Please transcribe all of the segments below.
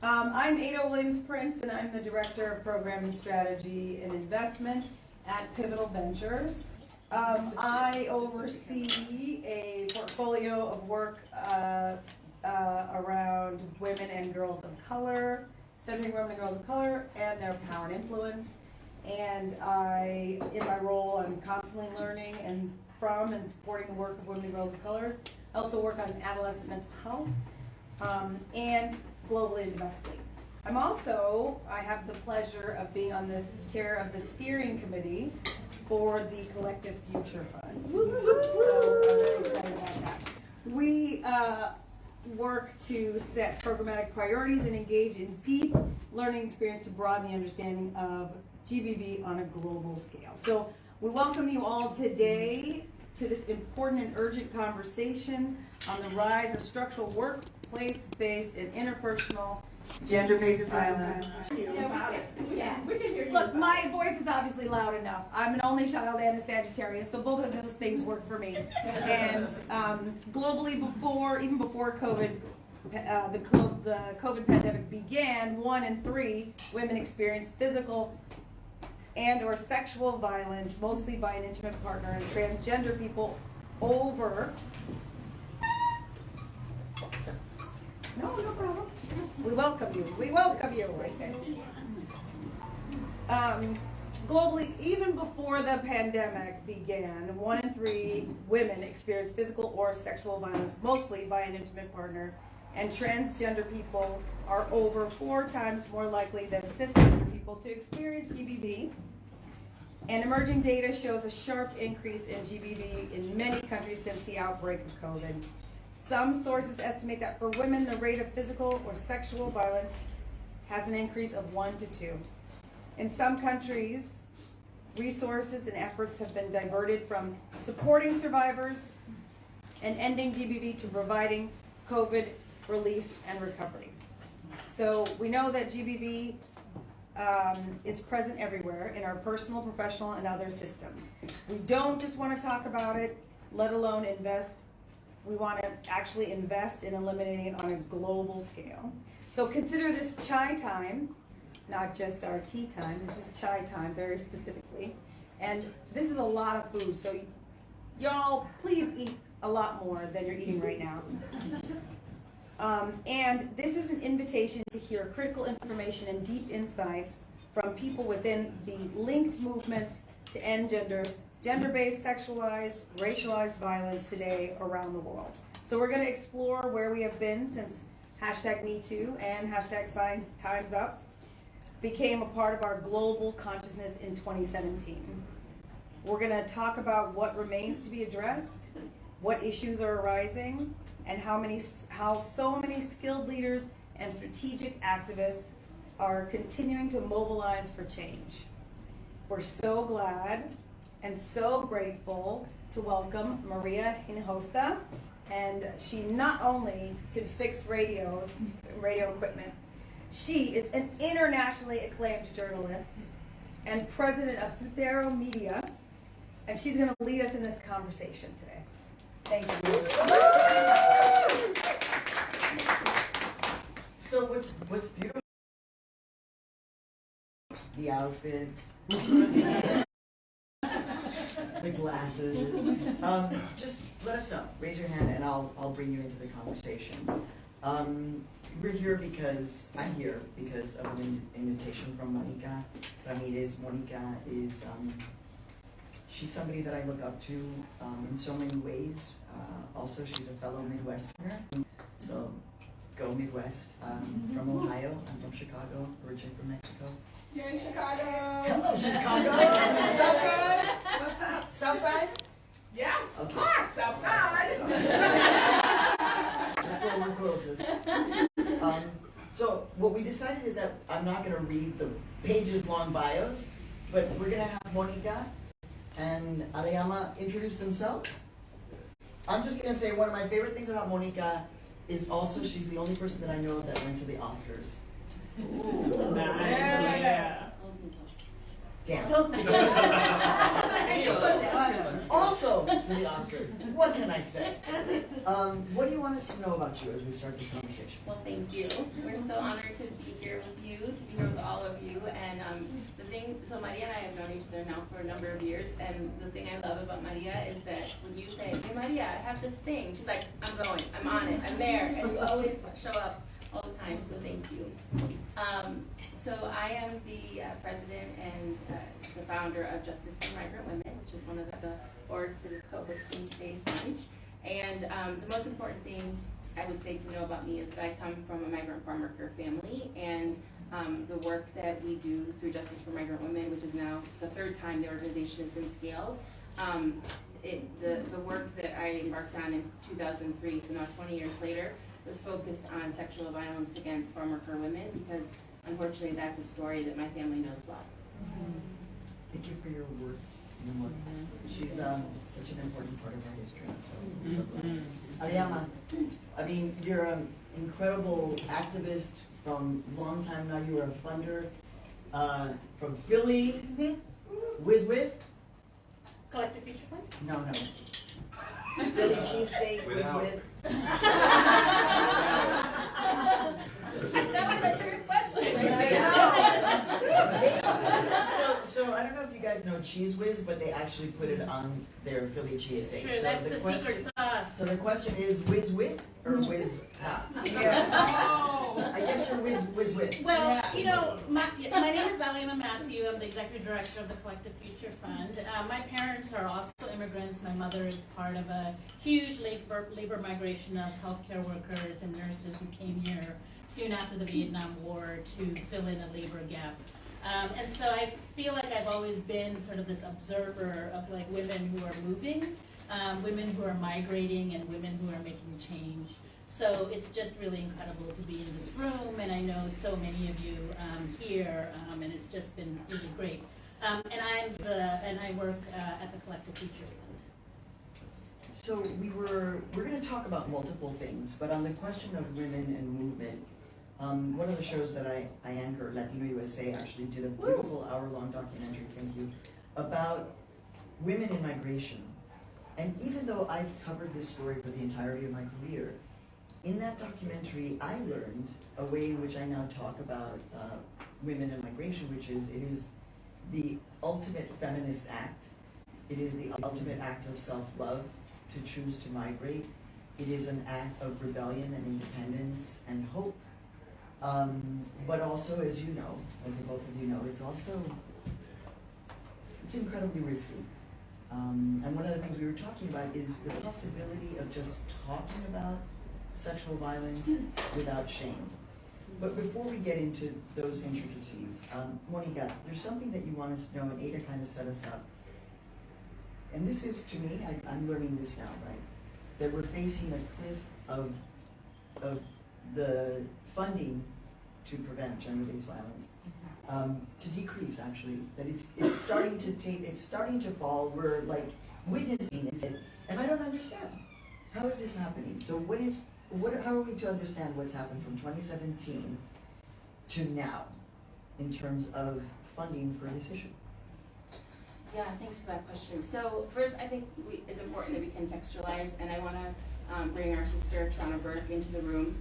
I'm Ada Williams-Prince, and I'm the Director of Program and Strategy and Investment at Pivotal Ventures. I oversee a portfolio of work around women and girls of color, centering women and girls of color and their power and influence. And in my role, I'm constantly learning from and supporting the works of women and girls of color. I also work on adolescent mental health and globally and domestically. I have the pleasure of being on the chair of the steering committee for the Collective Future Fund. So I'm very excited about that. We work to set programmatic priorities and engage in deep learning experience to broaden the understanding of GBV on a global scale. So we welcome you all today to this important and urgent conversation on the rise of structural workplace-based and interpersonal gender-based violence. We can hear you. Look, my voice is obviously loud enough. I'm an only child and a Sagittarius, so both of those things work for me. And globally, even before COVID, the COVID pandemic began, 1 in 3 women experienced physical and/or sexual violence, mostly by an intimate partner, and transgender people over. No problem. We welcome you. We welcome you, I say. Globally, even before the pandemic began, 1 in 3 women experienced physical or sexual violence, mostly by an intimate partner, and transgender people are over 4 times more likely than cisgender people to experience GBV. And emerging data shows a sharp increase in GBV in many countries since the outbreak of COVID. Some sources estimate that for women, the rate of physical or sexual violence has an increase of 1 to 2. In some countries, resources and efforts have been diverted from supporting survivors and ending GBV to providing COVID relief and recovery. So we know that GBV is present everywhere in our personal, professional, and other systems. We don't just want to talk about it, let alone invest. We want to actually invest in eliminating it on a global scale. So consider this chai time, not just our tea time. This is chai time, very specifically. And this is a lot of food, so y'all please eat a lot more than you're eating right now. And this is an invitation to hear critical information and deep insights from people within the linked movements to end gender-based, sexualized, racialized violence today around the world. So we're going to explore where we have been since #MeToo and #TimesUp became a part of our global consciousness in 2017. We're going to talk about what remains to be addressed, what issues are arising, and how so many skilled leaders and strategic activists are continuing to mobilize for change. We're so glad and so grateful to welcome Maria Hinojosa, and she not only can fix radio equipment, she is an internationally acclaimed journalist and President of Futuro Media, and she's going to lead us in this conversation today. Thank you. So what's beautiful? The outfit, the glasses. Just let us know. Raise your hand, and I'll bring you into the conversation. We're here because I'm here because of an invitation from Mónica Ramírez. Mónica is she's somebody that I look up to in so many ways. Also, she's a fellow Midwesterner. So, go Midwest. From Ohio. I'm from Chicago, originally from Mexico. Yay, Chicago! Hello, Chicago! Southside? What's up? Southside? Yes, Okay. of course, outside! That's where we're closest. So what we decided is that I'm not going to read the pages-long bios, but we're going to have Mónica and Aleyamma introduce themselves. I'm just going to say one of my favorite things about Mónica is also she's the only person that I know that went to the Oscars. Ooh, yeah. Damn. Also to the Oscars. What can I say? What do you want us to know about you as we start this conversation? Well, thank you. We're so honored to thing, so Maria and I have known each other now for a number of years, and the thing I love about Maria is that when you say, hey Maria, I have this thing, she's like, I'm going, I'm on it, I'm there, and you always show up all the time, so thank you. So I am the president and the founder of Justice for Migrant Women, which is one of the orgs that is co-hosting today's lunch. And the most important thing I would say to know about me is that I come from a migrant farm worker family, and the work that we do through Justice for Migrant Women, which is now the third time the organization has been scaled, the work that I embarked on in 2003, so now 20 years later, was focused on sexual violence against farm worker women, because unfortunately that's a story that my family knows well. Thank you for your work. She's such an important part of our history. So glad. Aleyamma, I mean, you're an incredible activist from a long time now. You were a funder from Philly. With? Collective Future Fund? No. Philly cheesesteak with. That was a trick question. So I don't know if you guys know Cheese Whiz, but they actually put it on their Philly cheesesteak. True, So that's the secret sauce. So the question is, whiz with or whiz not? I guess you're whiz with. Well, you know, my name is Aleyamma Mathew. I'm the executive director of the Collective Future Fund. My parents are also immigrants. My mother is part of a huge labor migration of healthcare workers and nurses who came here soon after the Vietnam War to fill in a labor gap. And so I feel like I've always been sort of this observer of like women who are moving, women who are migrating, and women who are making change. So it's just really incredible to be in this room, and I know so many of you here, and it's just been really great. And I work at the Collective Future Fund. So we're going to talk about multiple things, but on the question of women and movement, one of the shows that I anchor, Latino USA, actually did a beautiful hour-long documentary, thank you, about women in migration. And even though I've covered this story for the entirety of my career, in that documentary I learned a way in which I now talk about women in migration, which is it is the ultimate feminist act. It is the ultimate act of self-love to choose to migrate. It is an act of rebellion and independence and hope. But also, as you know, as the both of you know, it's incredibly risky. And one of the things we were talking about is the possibility of just talking about sexual violence without shame. But before we get into those intricacies, Mónica, there's something that you want us to know, and Ada kind of set us up. And this is, to me, I'm learning this now, right? That we're facing a cliff of the funding to prevent gender-based violence, to decrease actually. That it's starting to it's starting to fall. We're like witnessing it, and I don't understand. How is this happening? So how are we to understand what's happened from 2017 to now in terms of funding for this issue? Yeah, thanks for that question. So first, I think it's important that we contextualize, and I want to bring our sister, Toronto Burke, into the room.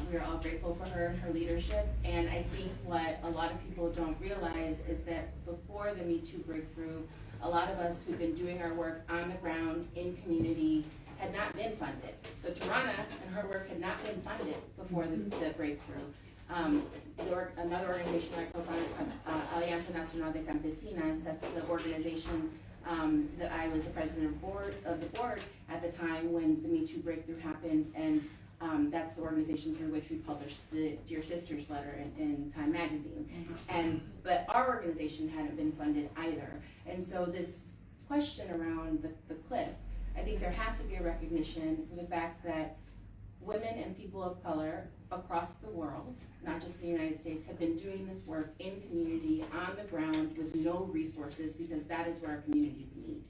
We are all grateful for her and her leadership, and I think what a lot of people don't realize is that before the Me Too breakthrough, a lot of us who've been doing our work on the ground, in community, had not been funded. So Tarana and her work had not been funded before the breakthrough. Another organization I co-founded, Alianza Nacional de Campesinas, that's the organization that I was the president of the board at the time when the Me Too breakthrough happened, and that's the organization through which we published the Dear Sisters letter in Time magazine. But our organization hadn't been funded either. And so this question around the cliff, I think there has to be a recognition for the fact that women and people of color across the world, not just the United States, have been doing this work in community, on the ground, with no resources, because that is what our communities need.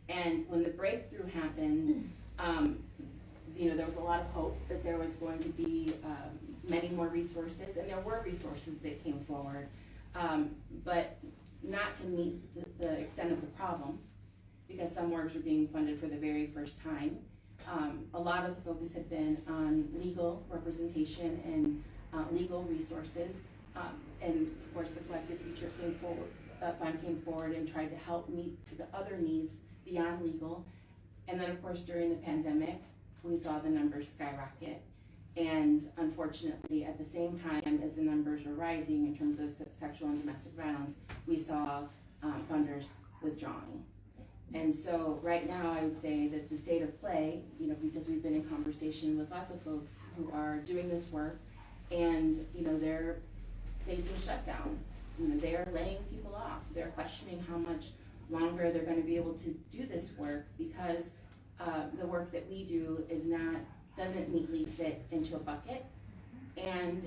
And when the breakthrough happened, there was a lot of hope that there was going to be many more resources, and there were resources that came forward, but not to meet the extent of the problem, because some works were being funded for the very first time. A lot of the focus had been on legal representation and legal resources, And of course, the Collective Future Fund came forward and tried to help meet the other needs beyond legal. And then of course, during the pandemic, we saw the numbers skyrocket. And unfortunately, at the same time as the numbers were rising in terms of sexual and domestic violence, we saw funders withdrawing. And so right now, I would say that the state of play, because we've been in conversation with lots of folks who are doing this work, and they're facing shutdown. They are laying people off. They're questioning how much longer they're going to be able to do this work, because the work that we do doesn't neatly fit into a bucket, and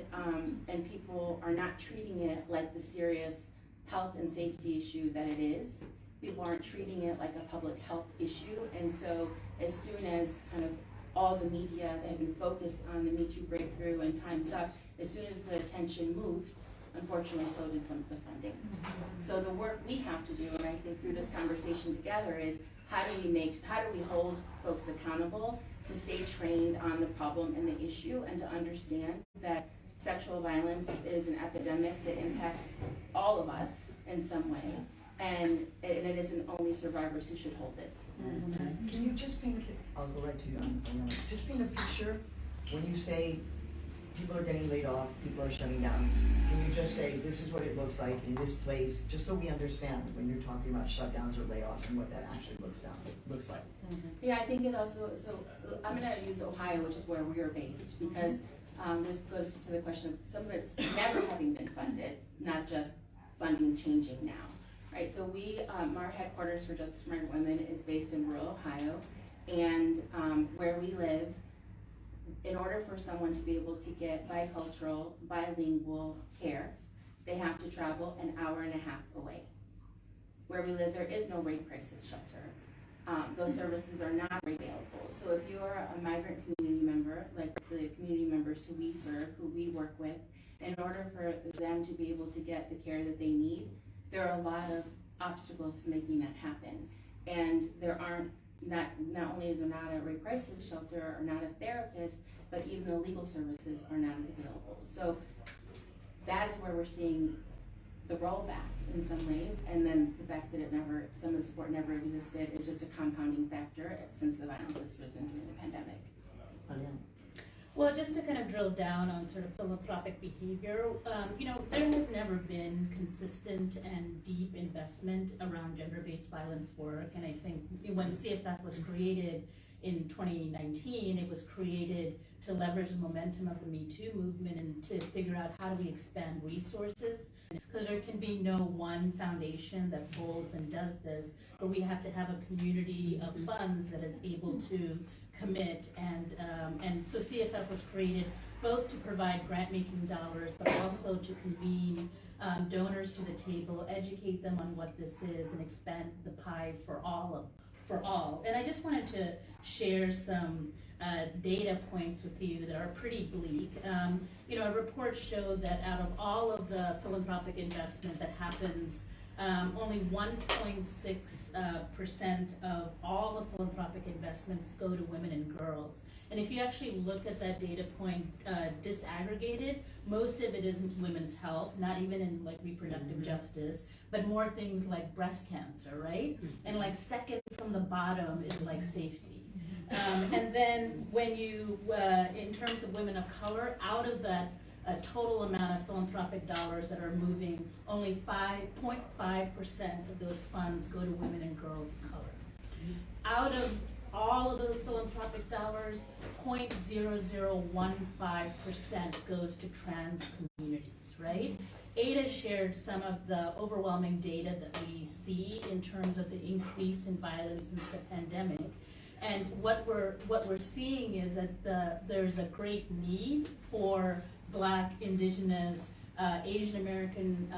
people are not treating it like the serious health and safety issue that it is. People aren't treating it like a public health issue, and so as soon as kind of all the media that have been focused on the Me Too breakthrough and Time's Up, as soon as the attention moved, unfortunately, so did some of the funding. So the work we have to do, and I think through this conversation together, is how do we hold folks accountable to stay trained on the problem and the issue, and to understand that sexual violence is an epidemic that impacts all of us in some way, and it isn't only survivors who should hold it. Mm-hmm. Can you just paint a picture? I'll go right to you. Just paint a picture when you say people are getting laid off, people are shutting down. Can you just say this is what it looks like in this place, just so we understand when you're talking about shutdowns or layoffs and what that actually looks like? Mm-hmm. Yeah, I think it also. So I'm going to use Ohio, which is where we are based, because this goes to the question of some of it's never having been funded, not just funding changing now. Right, so our headquarters for Justice for Migrant Women is based in rural Ohio, and where we live, in order for someone to be able to get bicultural, bilingual care, they have to travel an hour and a half away. Where we live, there is no rape crisis shelter. Those services are not available. So if you are a migrant community member, like the community members who we serve, who we work with, in order for them to be able to get the care that they need, there are a lot of obstacles to making that happen. And there aren't, not only is there not a rape crisis shelter or not a therapist, but even the legal services are not available. So that is where we're seeing the rollback in some ways, and then the fact that some of the support never existed is just a compounding factor since the violence has risen during the pandemic. Well, just to kind of drill down on sort of philanthropic behavior, there has never been consistent and deep investment around gender-based violence work, and I think when CFF was created in 2019, it was created to leverage the momentum of the Me Too movement and to figure out how do we expand resources, because there can be no one foundation that holds and does this, but we have to have a community of funds that is able to commit, and so CFF was created both to provide grant-making dollars, but also to convene donors to the table, educate them on what this is, and expand the pie for all. And I just wanted to share some data points with you that are pretty bleak. A report showed that out of all of the philanthropic investment that happens, only 1.6% of all the philanthropic investments go to women and girls. And if you actually look at that data point disaggregated, most of it is women's health, not even in like reproductive justice, but more things like breast cancer, right? And like second from the bottom is like safety. And then when you, in terms of women of color, out of that total amount of philanthropic dollars that are moving, only 5.5% of those funds go to women and girls of color. Out of all of those philanthropic dollars, 0.0015% goes to trans communities, right? Ada shared some of the overwhelming data that we see in terms of the increase in violence since the pandemic. And what we're seeing is that there's a great need for Black, Indigenous, Asian American,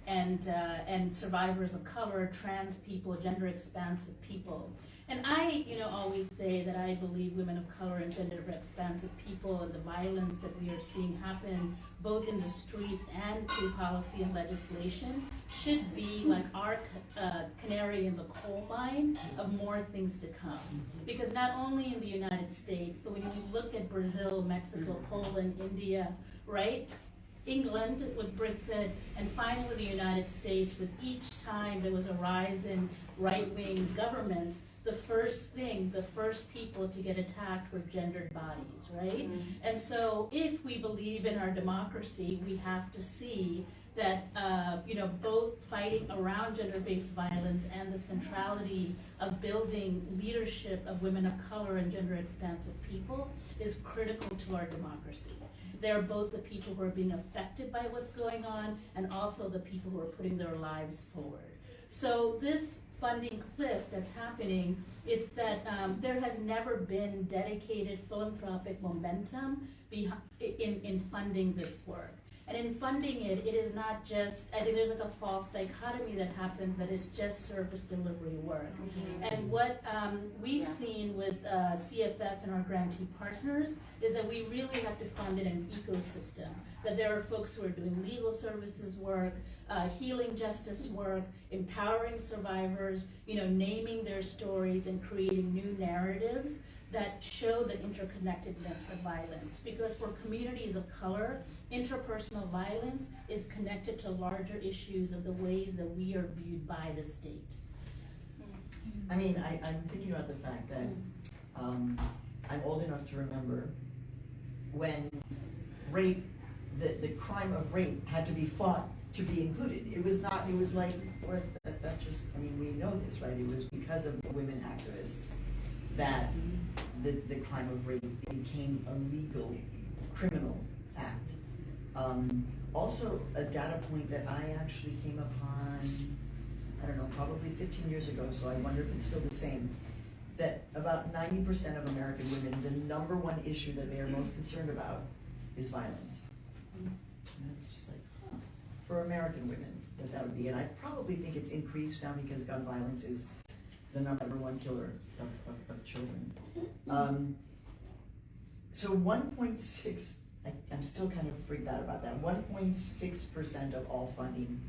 and survivors of color, trans people, gender expansive people. And I, always say that I believe women of color and gender expansive people and the violence that we are seeing happen both in the streets and through policy and legislation should be like our canary in the coal mine of more things to come. Because not only in the United States, but when you look at Brazil, Mexico, Poland, India, right? England with Brexit, and finally the United States. With each time there was a rise in right-wing governments, the first people to get attacked were gendered bodies, right? And so if we believe in our democracy, we have to see that both fighting around gender-based violence and the centrality of building leadership of women of color and gender-expansive people is critical to our democracy. They're both the people who are being affected by what's going on and also the people who are putting their lives forward. So this funding cliff that's happening, it's that there has never been dedicated philanthropic momentum in funding this work. And in funding it, it is not just, I think there's like a false dichotomy that happens that it's just service delivery work. And what we've seen with CFF and our grantee partners is that we really have to fund it in an ecosystem. That there are folks who are doing legal services work, healing justice work, empowering survivors, naming their stories and creating new narratives that show the interconnectedness of violence. Because for communities of color, interpersonal violence is connected to larger issues of the ways that we are viewed by the state. I mean, I'm thinking about the fact that I'm old enough to remember when rape, the crime of rape had to be fought to be included. It was not, it was like, we know this, right? It was because of women activists that the crime of rape became a legal criminal act. Also, a data point that I actually came upon, I don't know, probably 15 years ago, so I wonder if it's still the same, that about 90% of American women, the number one issue that they are most concerned about is violence. And it's just like, for American women, that would be, and I probably think it's increased now because gun violence is the number one killer of children. So 1.6, I'm still kind of freaked out about that. 1.6% of all funding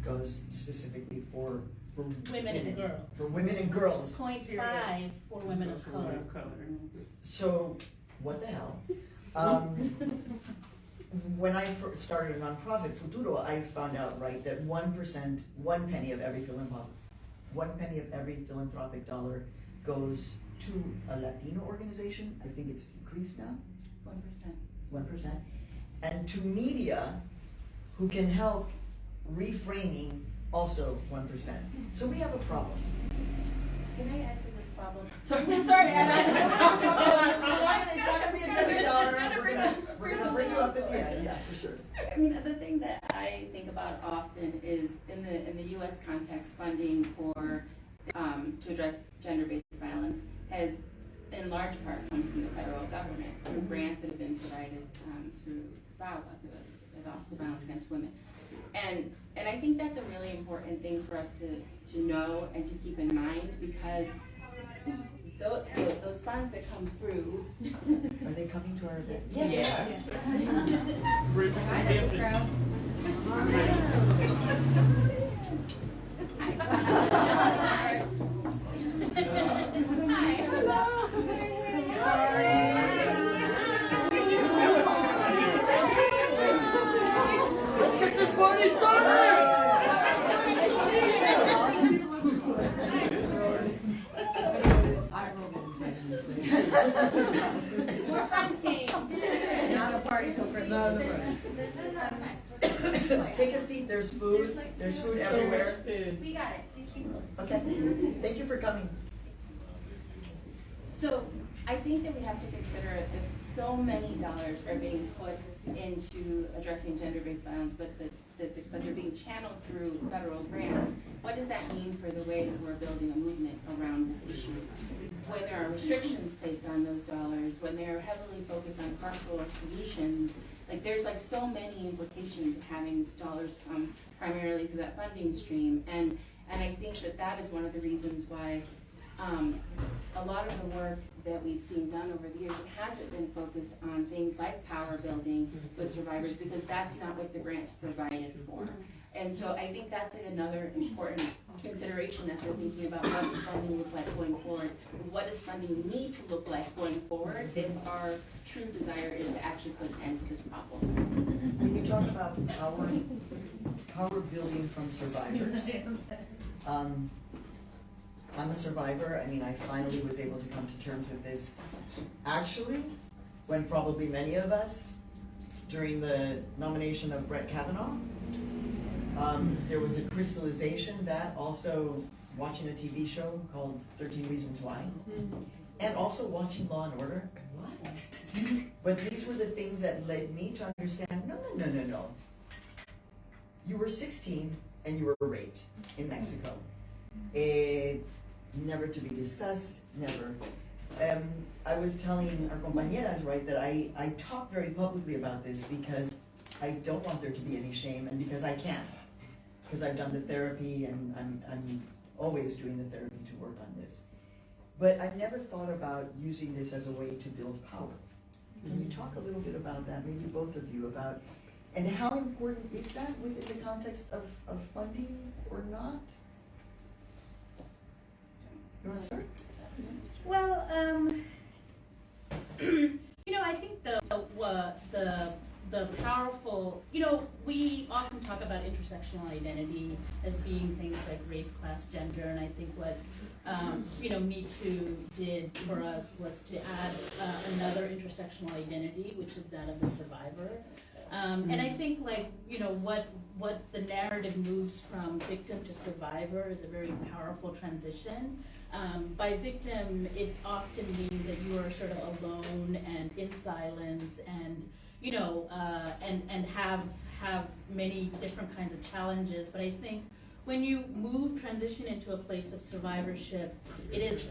goes specifically for Women and girls. For women and girls. 0.5 for women of color. So, what the hell? When I first started a nonprofit, Futuro, I found out, right, that 1%, 1 penny of every philanthropic dollar goes to a Latino organization. I think it's increased now. 1%. And to media, who can help reframing, also 1%. So we have a problem. Can I add to this problem? Sorry, I'm sorry, It's not gonna be a $10. We're gonna bring you up at the end, yeah, for sure. I mean, the thing that I think about often is in the U.S. context, funding for to address gender-based violence has, in large part, come from the federal government through grants that have been provided through VAWA, the Office of Violence Against Women, and I think that's a really important thing for us to know and to keep in mind, because those funds that come through. Are they coming to our event? Yeah. Hi, Dr. Krause. Hi. So sorry. Let's get this party started! More friends came. Not a party till Christmas. Take a seat, there's food everywhere. We got it. Thank you. Okay, thank you for coming. So I think that we have to consider if so many dollars are being put into addressing gender-based violence, but they're being channeled through federal grants, what does that mean for the way that we're building a movement around this issue? When there are restrictions placed on those dollars, when they're heavily focused on carceral solutions, like there's like so many implications of having these dollars come primarily through that funding stream, and I think that is one of the reasons why a lot of the work that we've seen done over the years, it hasn't been focused on things like power building with survivors, because that's not what the grants provided for. And so I think that's like another important consideration as we're thinking about what does funding look like going forward. What does funding need to look like going forward if our true desire is to actually put an end to this problem? when you talk about power building from survivors, I'm a survivor. I mean, I finally was able to come to terms with this, actually, when probably many of us, during the nomination of Brett Kavanaugh, there was a crystallization that also watching a TV show called 13 Reasons Why, and also watching Law and Order. What? But these were the things that led me to understand, no. You were 16 and you were raped in Mexico. Never to be discussed, never. I was telling our compañeras, right, that I talk very publicly about this because I don't want there to be any shame, and because I can. Because I've done the therapy, and I'm always doing the therapy to work on this. But I've never thought about using this as a way to build power. Can you talk a little bit about that, maybe both of you, about, and how important is that within the context of funding or not? You want to start? Well, I think the powerful, we often talk about intersectional identity as being things like race, class, gender, and I think what Me Too did for us was to add another intersectional identity, which is that of the survivor. And I think what the narrative moves from victim to survivor is a very powerful transition. By victim, it often means that you are sort of alone and in silence, and and have many different kinds of challenges. But I think when you transition into a place of survivorship, it is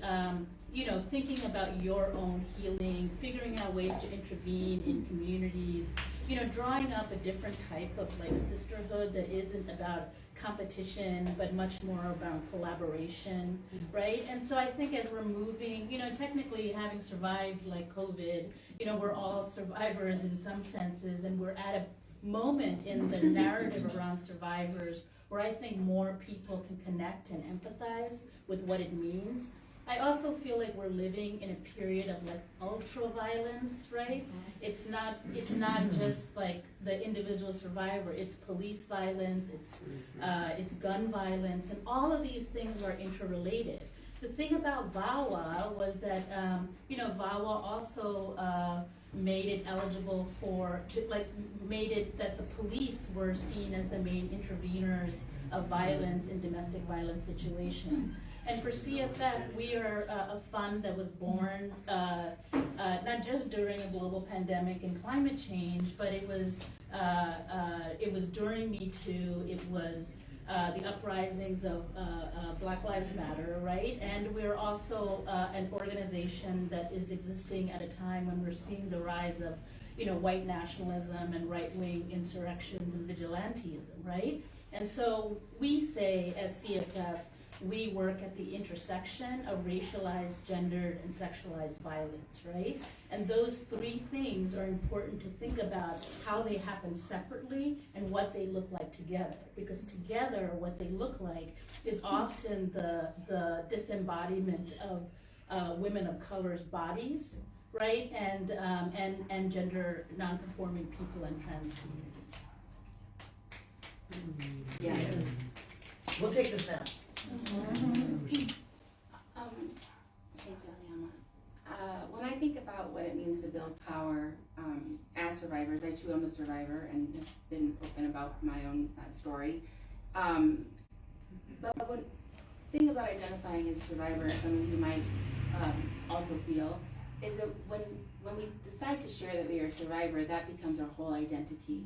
thinking about your own healing, figuring out ways to intervene in communities, drawing up a different type of sisterhood that isn't about competition, but much more about collaboration, right? And so I think as we're moving, technically having survived COVID, we're all survivors in some senses, and we're at a moment in the narrative around survivors where I think more people can connect and empathize with what it means. I also feel like we're living in a period of ultra violence, right? It's not just the individual survivor. It's police violence. It's gun violence, and all of these things are interrelated. The thing about VAWA was that VAWA also made it eligible made it that the police were seen as the main interveners of violence in domestic violence situations. And for CFF, we are a fund that was born not just during a global pandemic and climate change, but it was during Me Too. It was the uprisings of Black Lives Matter, right? And we're also an organization that is existing at a time when we're seeing the rise of white nationalism and right-wing insurrections and vigilantism, right? And so we say as CFF, we work at the intersection of racialized, gendered, and sexualized violence, right? And those three things are important to think about how they happen separately and what they look like together. Because together, what they look like is often the disembodiment of women of color's bodies, right? And gender non-conforming people and trans communities. Yeah. We'll take the snaps. Thank you, Aleyamma. When I think about what it means to build power as survivors, I too am a survivor and have been open about my own story. But one thing about identifying as a survivor, as someone who might also feel, is that when we decide to share that we are a survivor, that becomes our whole identity.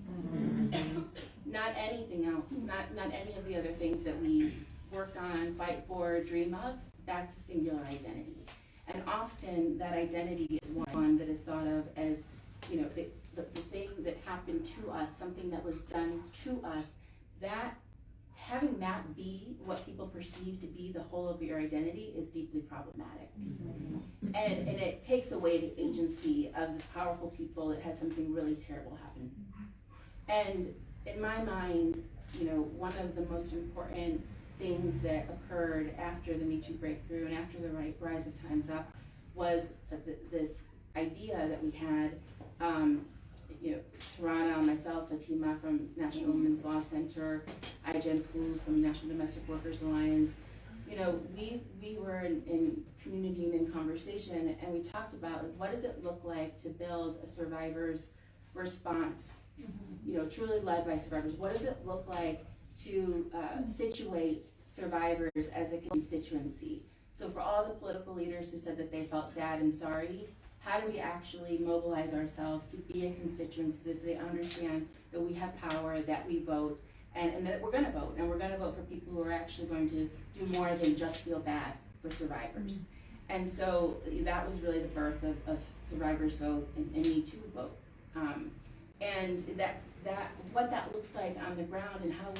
Not anything else, not any of the other things that we work on, fight for, dream of. That's a singular identity. And often that identity is one that is thought of as, the thing that happened to us, something that was done to us, that having that be what people perceive to be the whole of your identity is deeply problematic. And it takes away the agency of the powerful people that had something really terrible happen. And in my mind, one of the most important things that occurred after the Me Too breakthrough and after the rise of Time's Up was this idea that we had, Tarana, myself, Fatima from National Women's Law Center, Ijen Poole from National Domestic Workers Alliance, we were in community and in conversation, and we talked about what does it look like to build a survivor's response, truly led by survivors. What does it look like to situate survivors as a constituency? So for all the political leaders who said that they felt sad and sorry, how do we actually mobilize ourselves to be a constituency that they understand that we have power, that we vote, and that we're going to vote, and we're going to vote for people who are actually going to do more than just feel bad for survivors. And so that was really the birth of Survivors Vote and Me Too Vote. And that what that looks like on the ground and how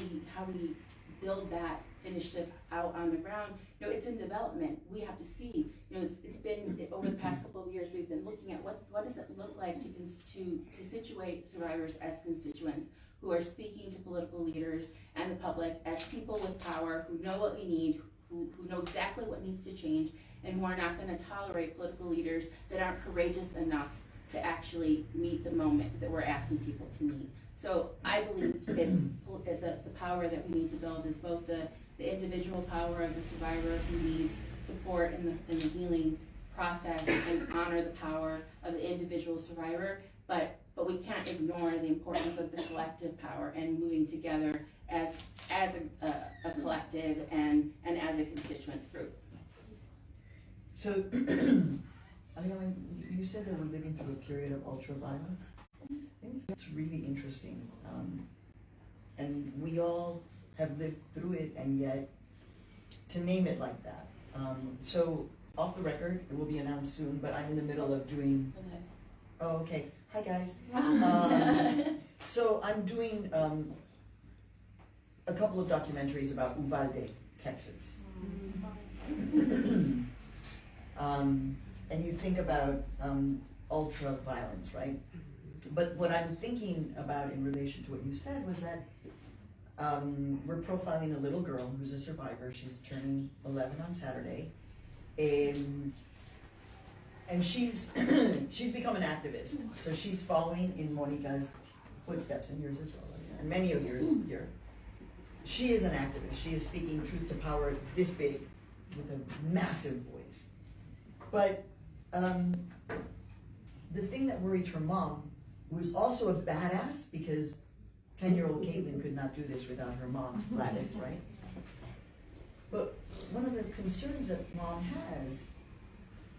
we build that initiative out on the ground, it's in development. We have to see, it's been over the past couple of years, we've been looking at what does it look like to situate survivors as constituents who are speaking to political leaders and the public as people with power who know what we need, who know exactly what needs to change, and who are not going to tolerate political leaders that aren't courageous enough to actually meet the moment that we're asking people to meet. So I believe it's the power that we need to build is both the individual power of the survivor who needs support in the healing process and honor the power of the individual survivor, but we can't ignore the importance of the collective power and moving together as a collective and as a constituent group. So, Aleyamma, you said that we're living through a period of ultra-violence. I think that's really interesting. And we all have lived through it, and yet to name it like that. So, off the record, it will be announced soon, but I'm in the middle of doing... Okay. Oh, okay. Hi, guys. So I'm doing a couple of documentaries about Uvalde, Texas. And you think about ultra violence, right? But what I'm thinking about in relation to what you said was that we're profiling a little girl who's a survivor. She's turning 11 on Saturday. And she's become an activist. So she's following in Monica's footsteps, and yours as well, and many of yours here. She is an activist. She is speaking truth to power this big with a massive voice. But the thing that worries her mom, who is also a badass, because 10-year-old Caitlin could not do this without her mom, Gladys, right? But one of the concerns that mom has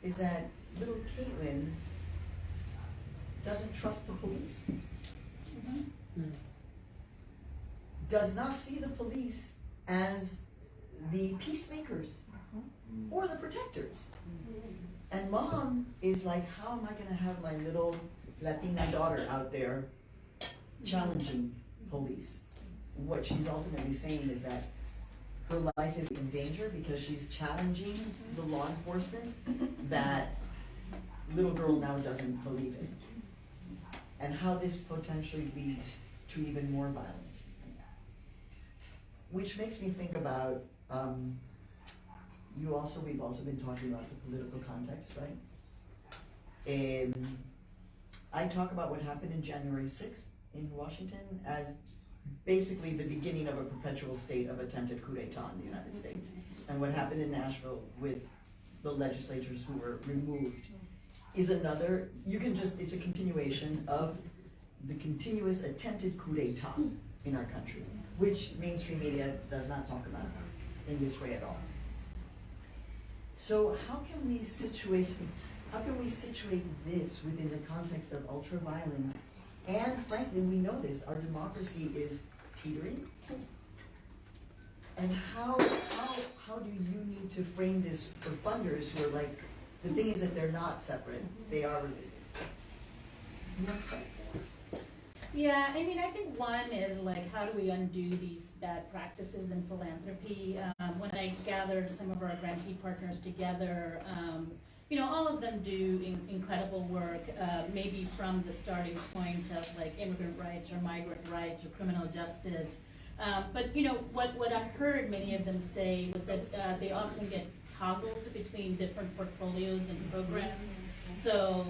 is that little Caitlin doesn't trust the police. Does not see the police as the peacemakers or the protectors. And mom is like, how am I going to have my little Latina daughter out there challenging police? What she's ultimately saying is that her life is in danger because she's challenging the law enforcement that little girl now doesn't believe in. And how this potentially leads to even more violence. Which makes me think about, we've also been talking about the political context, right? I talk about what happened in January 6th in Washington as basically the beginning of a perpetual state of attempted coup d'etat in the United States. And what happened in Nashville with the legislators who were removed is another, it's a continuation of the continuous attempted coup d'etat in our country, which mainstream media does not talk about in this way at all. So how can we situate this within the context of ultra-violence? And frankly, we know this, our democracy is teetering. And how do you need to frame this for funders who are like, the thing is that they're not separate, they are related. Yeah, I mean, I think one is like, how do we undo these bad practices in philanthropy? When I gathered some of our grantee partners together, all of them do incredible work, maybe from the starting point of like immigrant rights or migrant rights or criminal justice. But what I heard many of them say was that they often get toggled between different portfolios and programs. So,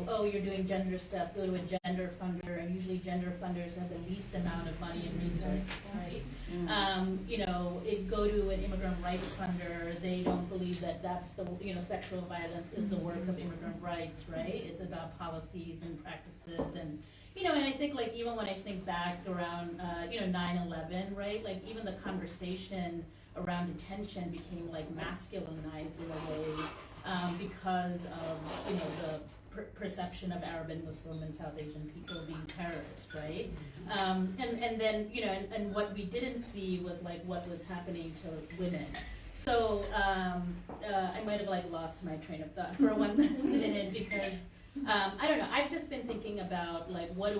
oh, you're doing gender stuff, go to a gender funder, and usually gender funders have the least amount of money and resources, right? Go to an immigrant rights funder, they don't believe that that's the, sexual violence is the work of immigrant rights, right? It's about policies and practices and, and I think even when I think back around, 9/11, right? Even the conversation around detention became masculinized in a way because of, the perception of Arab and Muslim and South Asian people being terrorists, right? And then, and what we didn't see was what was happening to women. So I might have lost my train of thought for 1 minute because I don't know. I've just been thinking about what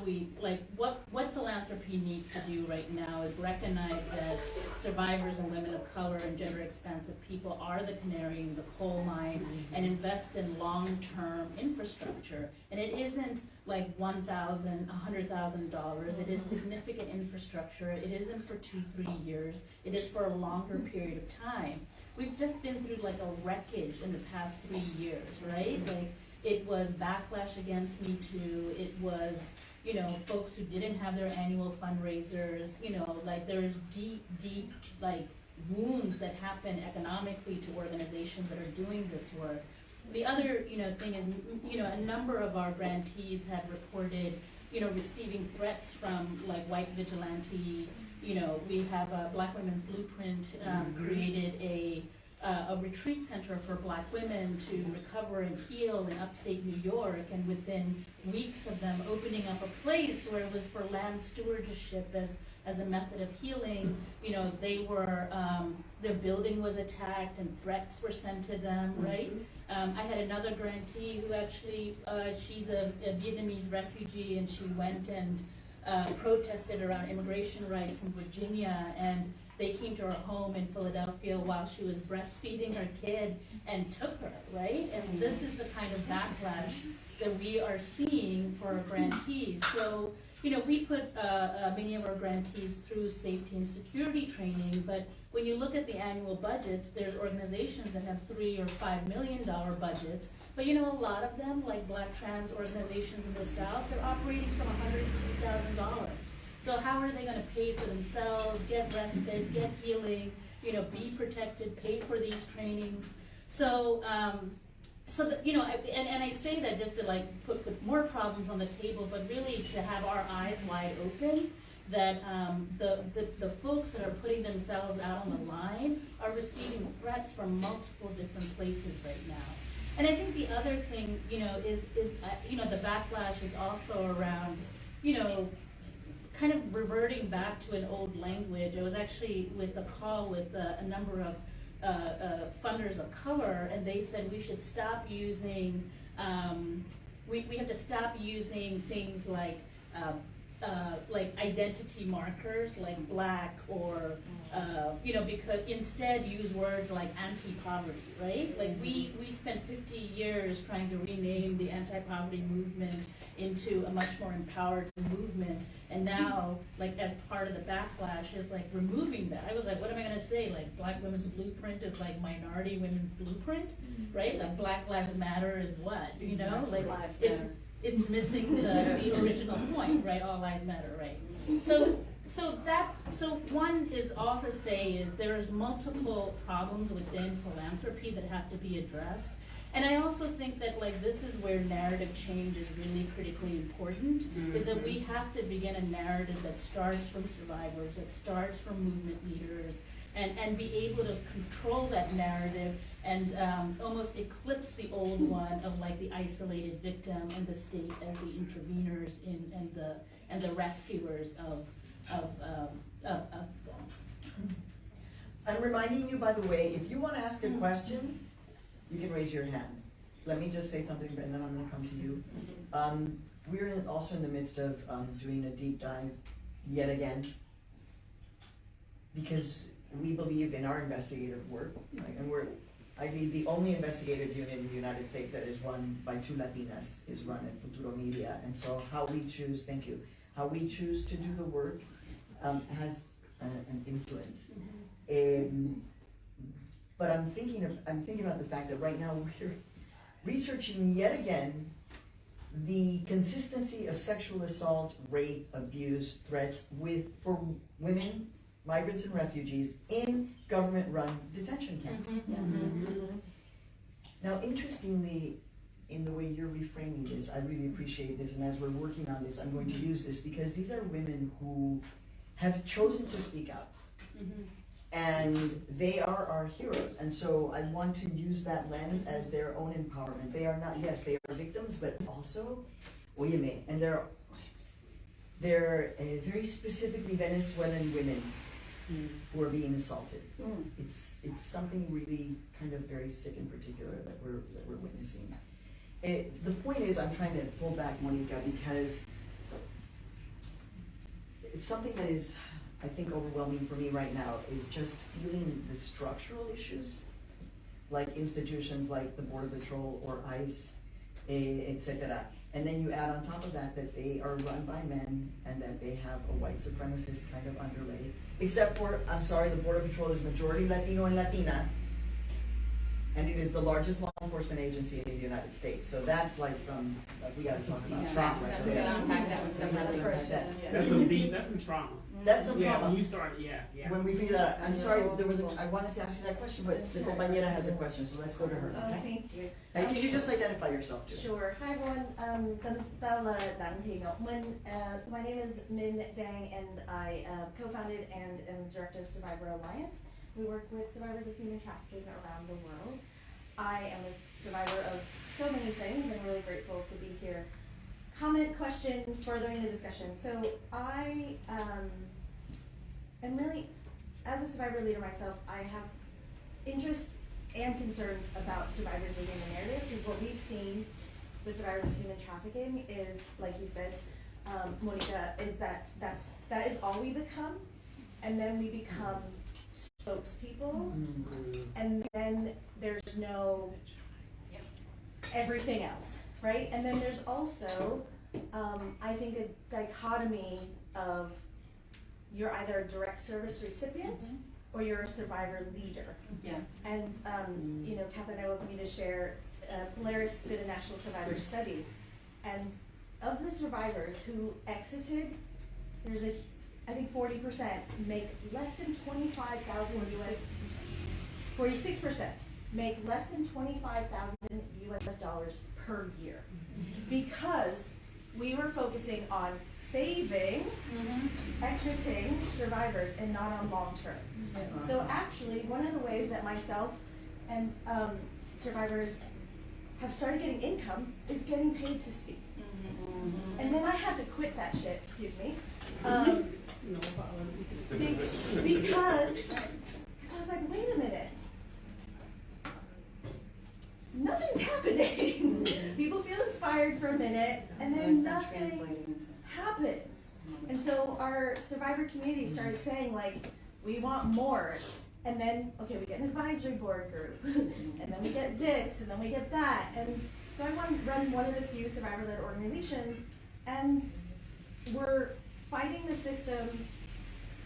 philanthropy needs to do right now is recognize that survivors and women of color and gender expansive people are the canary in the coal mine and invest in long-term infrastructure. And it isn't $1,000, $100,000. It is significant infrastructure. It isn't for 2-3 years. It is for a longer period of time. We've just been through a wreckage in the past 3 years, right? It was backlash against Me Too. It was, folks who didn't have their annual fundraisers. There's deep, wounds that happen economically to organizations that are doing this work. The other, thing is, a number of our grantees have reported, receiving threats from white vigilante. We have Black Women's Blueprint created a retreat center for Black women to recover and heal in upstate New York, and within weeks of them opening up a place where it was for land stewardship as a method of healing, they were, their building was attacked and threats were sent to them, right? I had another grantee who actually, she's a Vietnamese refugee, and she went and protested around immigration rights in Virginia, and they came to her home in Philadelphia while she was breastfeeding her kid and took her, right? And this is the kind of backlash that we are seeing for our grantees. So, we put many of our grantees through safety and security training, but when you look at the annual budgets, there's organizations that have $3 or $5 million budgets, but a lot of them, like Black trans organizations in the South, they're operating from $150,000. So how are they going to pay for themselves, get rested, get healing, be protected, pay for these trainings? So, and I say that just to put more problems on the table, but really to have our eyes wide open that the folks that are putting themselves out on the line are receiving threats from multiple different places right now. And I think the other thing, is the backlash is also around, kind of reverting back to an old language. I was actually with a call with a number of funders of color, and they said we should stop using, we have to stop using things like identity markers like Black or, because instead use words like anti-poverty, right? We spent 50 years trying to rename the anti-poverty movement into a much more empowered movement, and now, as part of the backlash is removing that. I was what am I gonna say? Black Women's Blueprint is minority women's blueprint, right? Black Lives Matter is what, it's missing the original point, right? All lives matter, right? So one is all to say is there's multiple problems within philanthropy that have to be addressed. And I also think that this is where narrative change is really critically important, is that we have to begin a narrative that starts from survivors, that starts from movement leaders, and be able to control that narrative and almost eclipse the old one of the isolated victim and the state as the interveners and the rescuers of them. I'm reminding you, by the way, if you want to ask a question, you can raise your hand. Let me just say something, and then I'm going to come to you. We're also in the midst of doing a deep dive yet again, because we believe in our investigative work, right? And I lead the only investigative unit in the United States that is run by 2 Latinas, is run at Futuro Media. And so how we choose to do the work has an influence. But I'm thinking about the fact that right now we're researching yet again the consistency of sexual assault, rape, abuse, threats for women, migrants and refugees in government-run detention camps. Now, interestingly, in the way you're reframing this, I really appreciate this, and as we're working on this, I'm going to use this because these are women who have chosen to speak out. And they are our heroes, and so I want to use that lens as their own empowerment. They are not, yes, they are victims, but also, óyeme, and they're very specifically Venezuelan women who are being assaulted. It's something really kind of very sick in particular that we're witnessing. The point is, I'm trying to pull back, Mónica, because it's something that is, I think, overwhelming for me right now is just feeling the structural issues, like institutions like the Border Patrol or ICE, etc. And then you add on top of that that they are run by men and that they have a white supremacist kind of underlay. Except for, I'm sorry, the Border Patrol is majority Latino and Latina, and it is the largest law enforcement agency in the United States. So that's like we gotta talk about trauma right We're there. gonna unpack that one separately. That's some deep, that's some trauma. That's some Yeah, trauma. when you start, yeah. When we figure that out, I'm sorry, I wanted to ask you that question, but the compañera has a question, so let's go to her. Oh, Okay? thank you. Hey, can you just identify yourself too? Sure. Hi everyone. So my name is Min Dang, and I co-founded and am director of Survivor Alliance. We work with survivors of human trafficking around the world. I am a survivor of so many things, and I'm really grateful to be here. Comment, question, furthering the discussion. So I am really, as a survivor leader myself, I have interest and concerns about survivors leading the narrative, because what we've seen with survivors of human trafficking is, like you said, Mónica, is that is all we become, and then we become spokespeople, and then there's no everything else, right? And then there's also, I think, a dichotomy of you're either a direct service recipient or you're a survivor leader. Yeah. And, you know, Catherine, I welcome you to share, Polaris did a national survivor study, and of the survivors who exited, there's I think 40% make less than 25,000 US, 46% make less than 25,000 US dollars per year, because we were focusing on saving exiting survivors and not on long term. So actually, one of the ways that myself and survivors have started getting income is getting paid to speak. And then I had to quit that shit, excuse me, No problem. because I was like, wait a minute, nothing's happening. People feel inspired for a minute, and then nothing happens. And so our survivor community started saying, like, we want more. And then, okay, we get an advisory board group, and then we get this, and then we get that. And so I run one of the few survivor-led organizations, and we're fighting the system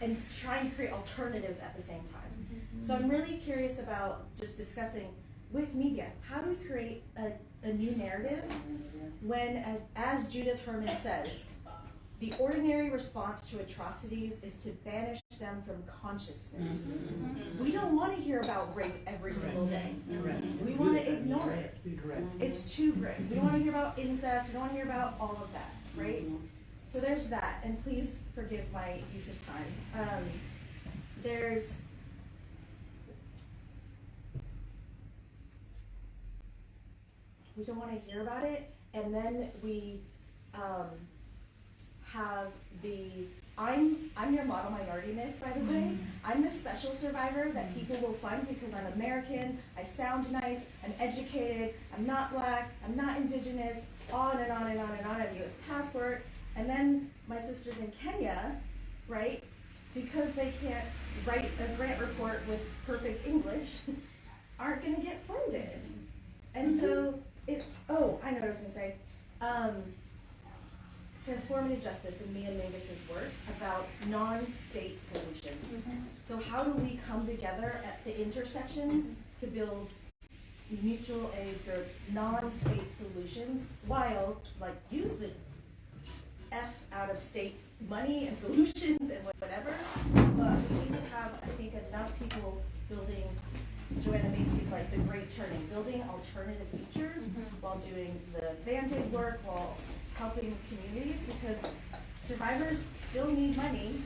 and trying to create alternatives at the same time. So I'm really curious about just discussing with media, how do we create a new narrative when, as Judith Herman says, the ordinary response to atrocities is to banish them from consciousness. We don't want to hear about rape every single day. We want to ignore it. It's too grim. We don't want to hear about incest. We don't want to hear about all of that, right? So there's that, and please forgive my use of time. We don't want to hear about it, and then we have I'm your model minority myth, by the way. I'm the special survivor that people will fund because I'm American, I sound nice, I'm educated, I'm not black, I'm not indigenous, on and on and on and on. I have a US passport. And then my sisters in Kenya, right, because they can't write a grant report with perfect English, aren't gonna get funded. And so it's, I know what I was gonna say. transformative justice in Mia Mingus's work about non-state solutions. So how do we come together at the intersections to build mutual aid groups, non-state solutions, while, like, use the F out of state money and solutions and whatever, but we need to have, I think, enough people building, Joanna Macy's like the great turning, building alternative features while doing the Band-Aid work, while helping communities, because survivors still need money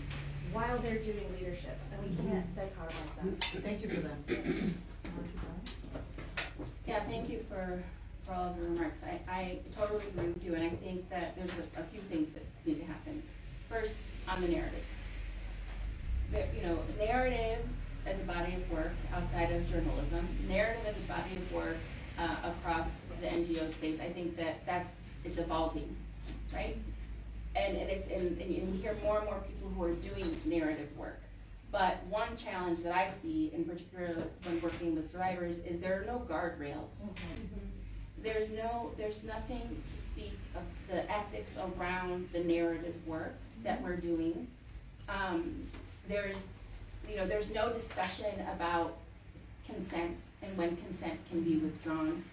while they're doing leadership, and we can't dichotomize that. Thank you for that. Yeah, thank you for all of the remarks. I totally agree with you, and I think that there's a few things that need to happen. First, on the narrative. Narrative as a body of work outside of journalism, narrative as a body of work across the NGO space, I think it's evolving, right? And you hear more and more people who are doing narrative work. But one challenge that I see, in particular when working with survivors, is there are no guardrails. There's nothing to speak of the ethics around the narrative work that we're doing. There's no discussion about consent and when consent can be withdrawn,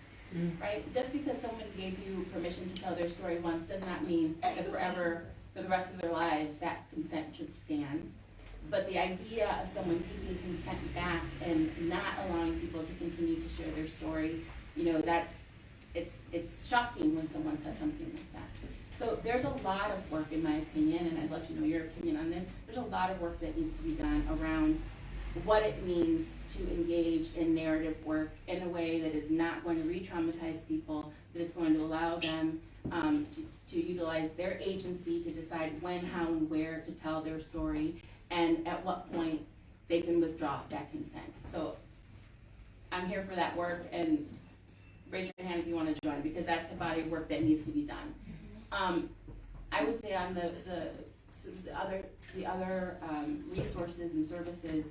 right? Just because someone gave you permission to tell their story once does not mean that forever, for the rest of their lives, that consent should stand. But the idea of someone taking consent back and not allowing people to continue to share their story, it's shocking when someone says something like that. So there's a lot of work, in my opinion, and I'd love to know your opinion on this. There's a lot of work that needs to be done around what it means to engage in narrative work in a way that is not going to re-traumatize people, that it's going to allow them to utilize their agency to decide when, how, and where to tell their story, and at what point they can withdraw that consent. So I'm here for that work, and raise your hand if you want to join, because that's a body of work that needs to be done. I would say on the other resources and services,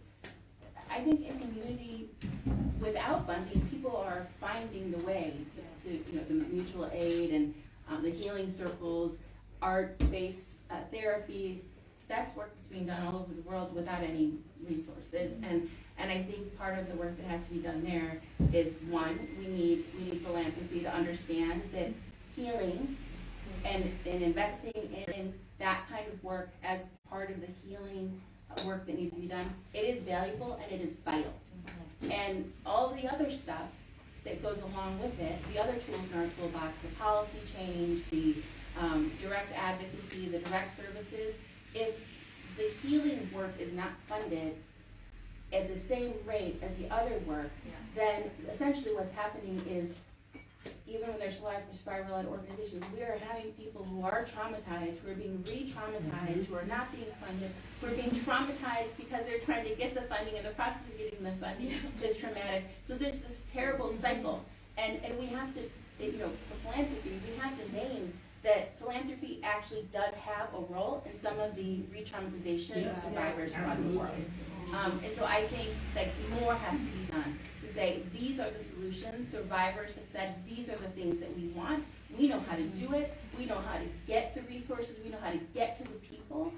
I think in community, without funding, people are finding the way to the mutual aid and the healing circles, art-based therapy. That's work that's being done all over the world without any resources. And I think part of the work that has to be done there is, one, we need philanthropy to understand that healing and investing in that kind of work as part of the healing work that needs to be done, it is valuable and it is vital. And all the other stuff that goes along with it, the other tools in our toolbox, the policy change, the direct advocacy, the direct services, if the healing work is not funded at the same rate as the other work, then essentially what's happening is, even when there's survivor-led organizations, we are having people who are traumatized, who are being re-traumatized, who are not being funded, who are being traumatized because they're trying to get the funding, and the process of getting the funding is traumatic. So there's this terrible cycle, and we have to, for philanthropy, we have to name that philanthropy actually does have a role in some of the re-traumatization of survivors around the world. And so I think that more has to be done to say, these are the solutions. Survivors have said, these are the things that we want. We know how to do it. We know how to get the resources. We know how to get to the people.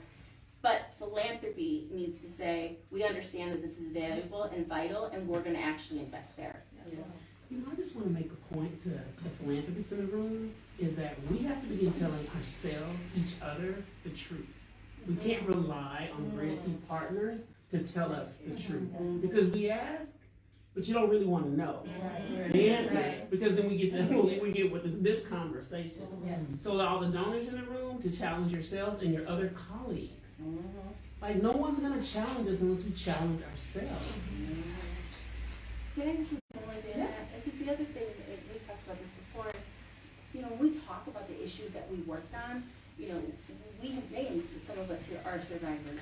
But philanthropy needs to say, we understand that this is valuable and vital, and we're going to actually invest there. I just want to make a point to the philanthropists in the room, is that we have to begin telling ourselves, each other, the truth. We can't rely on granting partners to tell us the truth. Because we ask, but you don't really want to know the answer. Because then we get with this conversation. So all the donors in the room, to challenge yourselves and your other colleagues. Like, no one's going to challenge us unless we challenge ourselves. Can I just say one more thing on that? Because the other thing, we talked about this before, when we talk about the issues that we worked on, we have named, some of us here are survivors.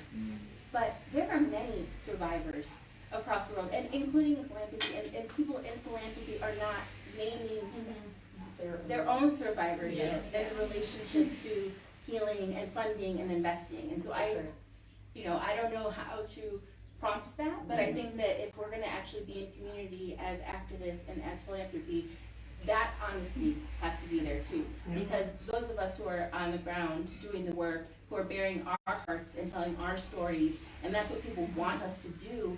But there are many survivors across the world, and including in philanthropy, and people in philanthropy are not naming their own survivors and the relationship to healing and funding and investing. And so I don't know how to prompt that, but I think that if we're going to actually be in community as activists and as philanthropy, that honesty has to be there too. Because those of us who are on the ground doing the work, who are bearing our hearts and telling our stories, and that's what people want us to do,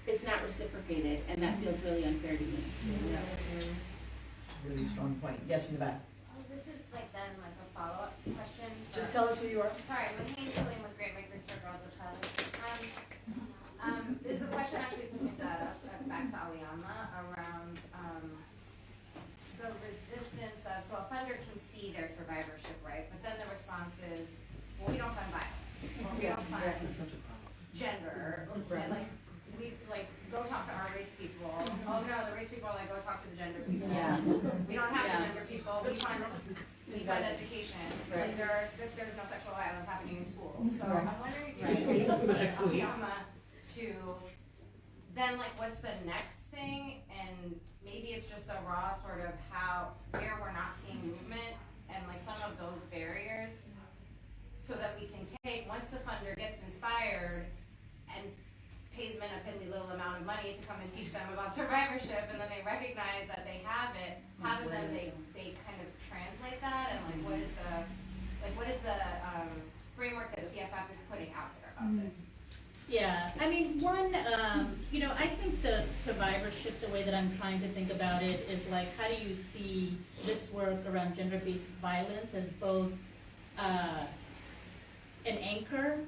it's not reciprocated, and that feels really unfair to me. Really strong point. Yes, in the back. Oh, this is like then like a follow-up question. Just tell us who you are. Sorry, my name's William with Great Makers for Girls of Child. This is a question actually to back to Aleyamma around the resistance of, so a funder can see their survivorship, right? But then the response is, well, we don't fund violence, or we don't fund gender, and like, we, like, go talk to our race people. Oh no, the race people, like, go talk to the gender people. Yes. We don't have the Yes. gender people, we fund education. Like, there's no sexual violence happening in schools. So I'm wondering if you can Aleyamma to, then like, what's the next thing? And maybe it's just a raw sort of where we're not seeing movement and like some of those barriers, so that we can take, once the funder gets inspired and pays men a piddly little amount of money to come and teach them about survivorship, and then they recognize that they have it, how do then they kind of translate that, and like what is the framework that CFF is putting out there about this? Yeah, I mean, one, I think the survivorship, the way that I'm trying to think about it is like, how do you see this work around gender-based violence as both an anchor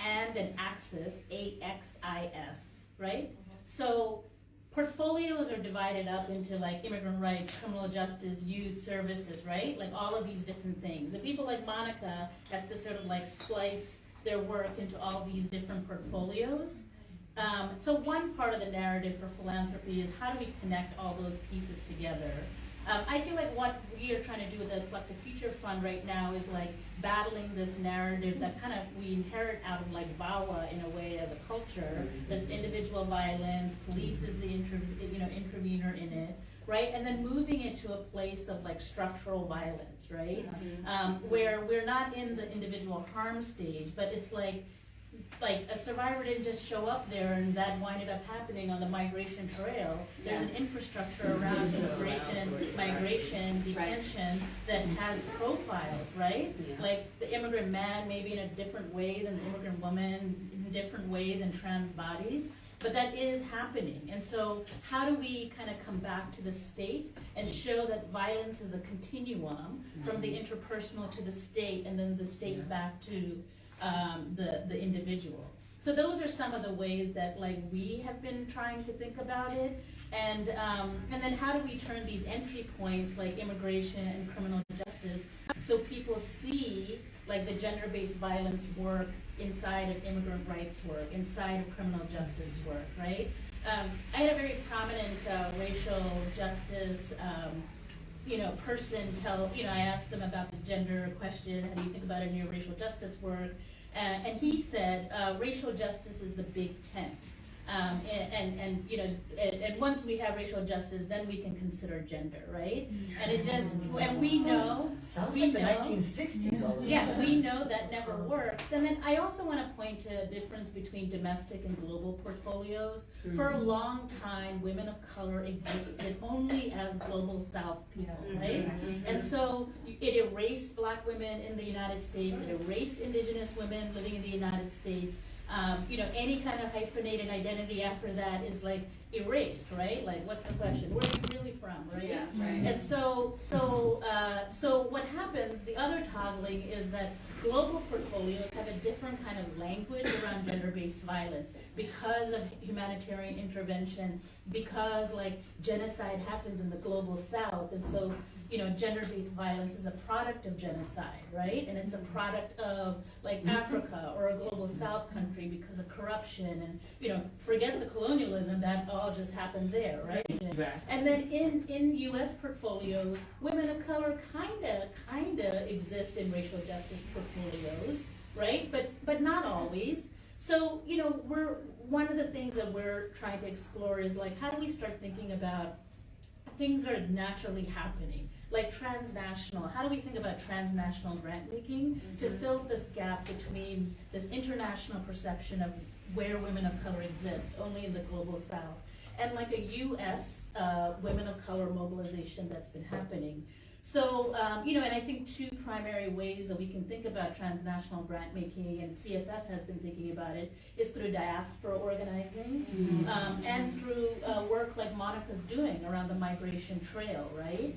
and an axis, AXIS, right? So portfolios are divided up into like immigrant rights, criminal justice, youth services, right? Like all of these different things. And people like Mónica has to sort of like splice their work into all these different portfolios. So one part of the narrative for philanthropy is how do we connect all those pieces together? I feel like what we are trying to do with the Collective Future Fund right now is like battling this narrative that kind of we inherit out of like VAWA in a way as a culture, that's individual violence, police is the intervener in it, right? And then moving it to a place of like structural violence, right? Where we're not in the individual harm stage, but it's like a survivor didn't just show up there and that winded up happening on the migration trail. There's an infrastructure around immigration, migration, detention that has profiled, right? Like the immigrant man maybe in a different way than the immigrant woman, in a different way than trans bodies. But that is happening. And so how do we kind of come back to the state and show that violence is a continuum from the interpersonal to the state, and then the state back to the individual. So those are some of the ways that like we have been trying to think about it, and then how do we turn these entry points like immigration and criminal justice so people see like the gender-based violence work inside of immigrant rights work, inside of criminal justice work, right? I had a very prominent racial justice person I asked them about the gender question, how do you think about it in your racial justice work? And he said, racial justice is the big tent. And once we have racial justice, then we can consider gender, right? And it just, and we know. Sounds like the 1960s all of a Yeah, sudden. we know that never works. And then I also want to point to a difference between domestic and global portfolios. For a long time, women of color existed only as global South people, right? And so it erased Black women in the United States, it erased indigenous women living in the United States. Any kind of hyphenated identity after that is like erased, right? Like, what's the question? Where are you really from, right? Yeah, right. And so what happens, the other toggling is that global portfolios have a different kind of language around gender-based violence because of humanitarian intervention, because like genocide happens in the global South, and so gender-based violence is a product of genocide, right? And it's a product of like Africa or a global South country because of corruption, and forget the colonialism, that all just happened there, right? Exactly. And then in U.S. portfolios, women of color kinda exist in racial justice portfolios, right? But not always. So one of the things that we're trying to explore is like, how do we start thinking about things that are naturally happening, like transnational. How do we think about transnational grant making to fill this gap between this international perception of where women of color exist, only in the global South, and like a U.S. Women of color mobilization that's been happening. So, you know, and I think two primary ways that we can think about transnational grant making, and CFF has been thinking about it, is through diaspora organizing, and through work like Monica's doing around the migration trail, right?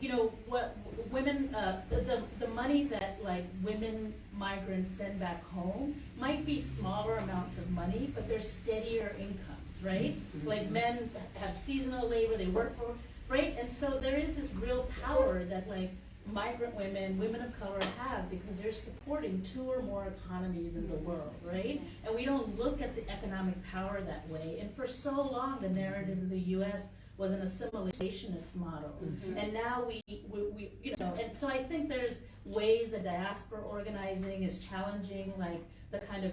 You know, what women, the money that like women migrants send back home might be smaller amounts of money, but they're steadier incomes, right? Like men have seasonal labor, they work for, right? And so there is this real power that like migrant women, women of color have, because they're supporting two or more economies in the world, right? And we don't look at the economic power that way. And for so long, the narrative in the U.S. was an assimilationist model. And now we, you know, and so I think there's ways that diaspora organizing is challenging like the kind of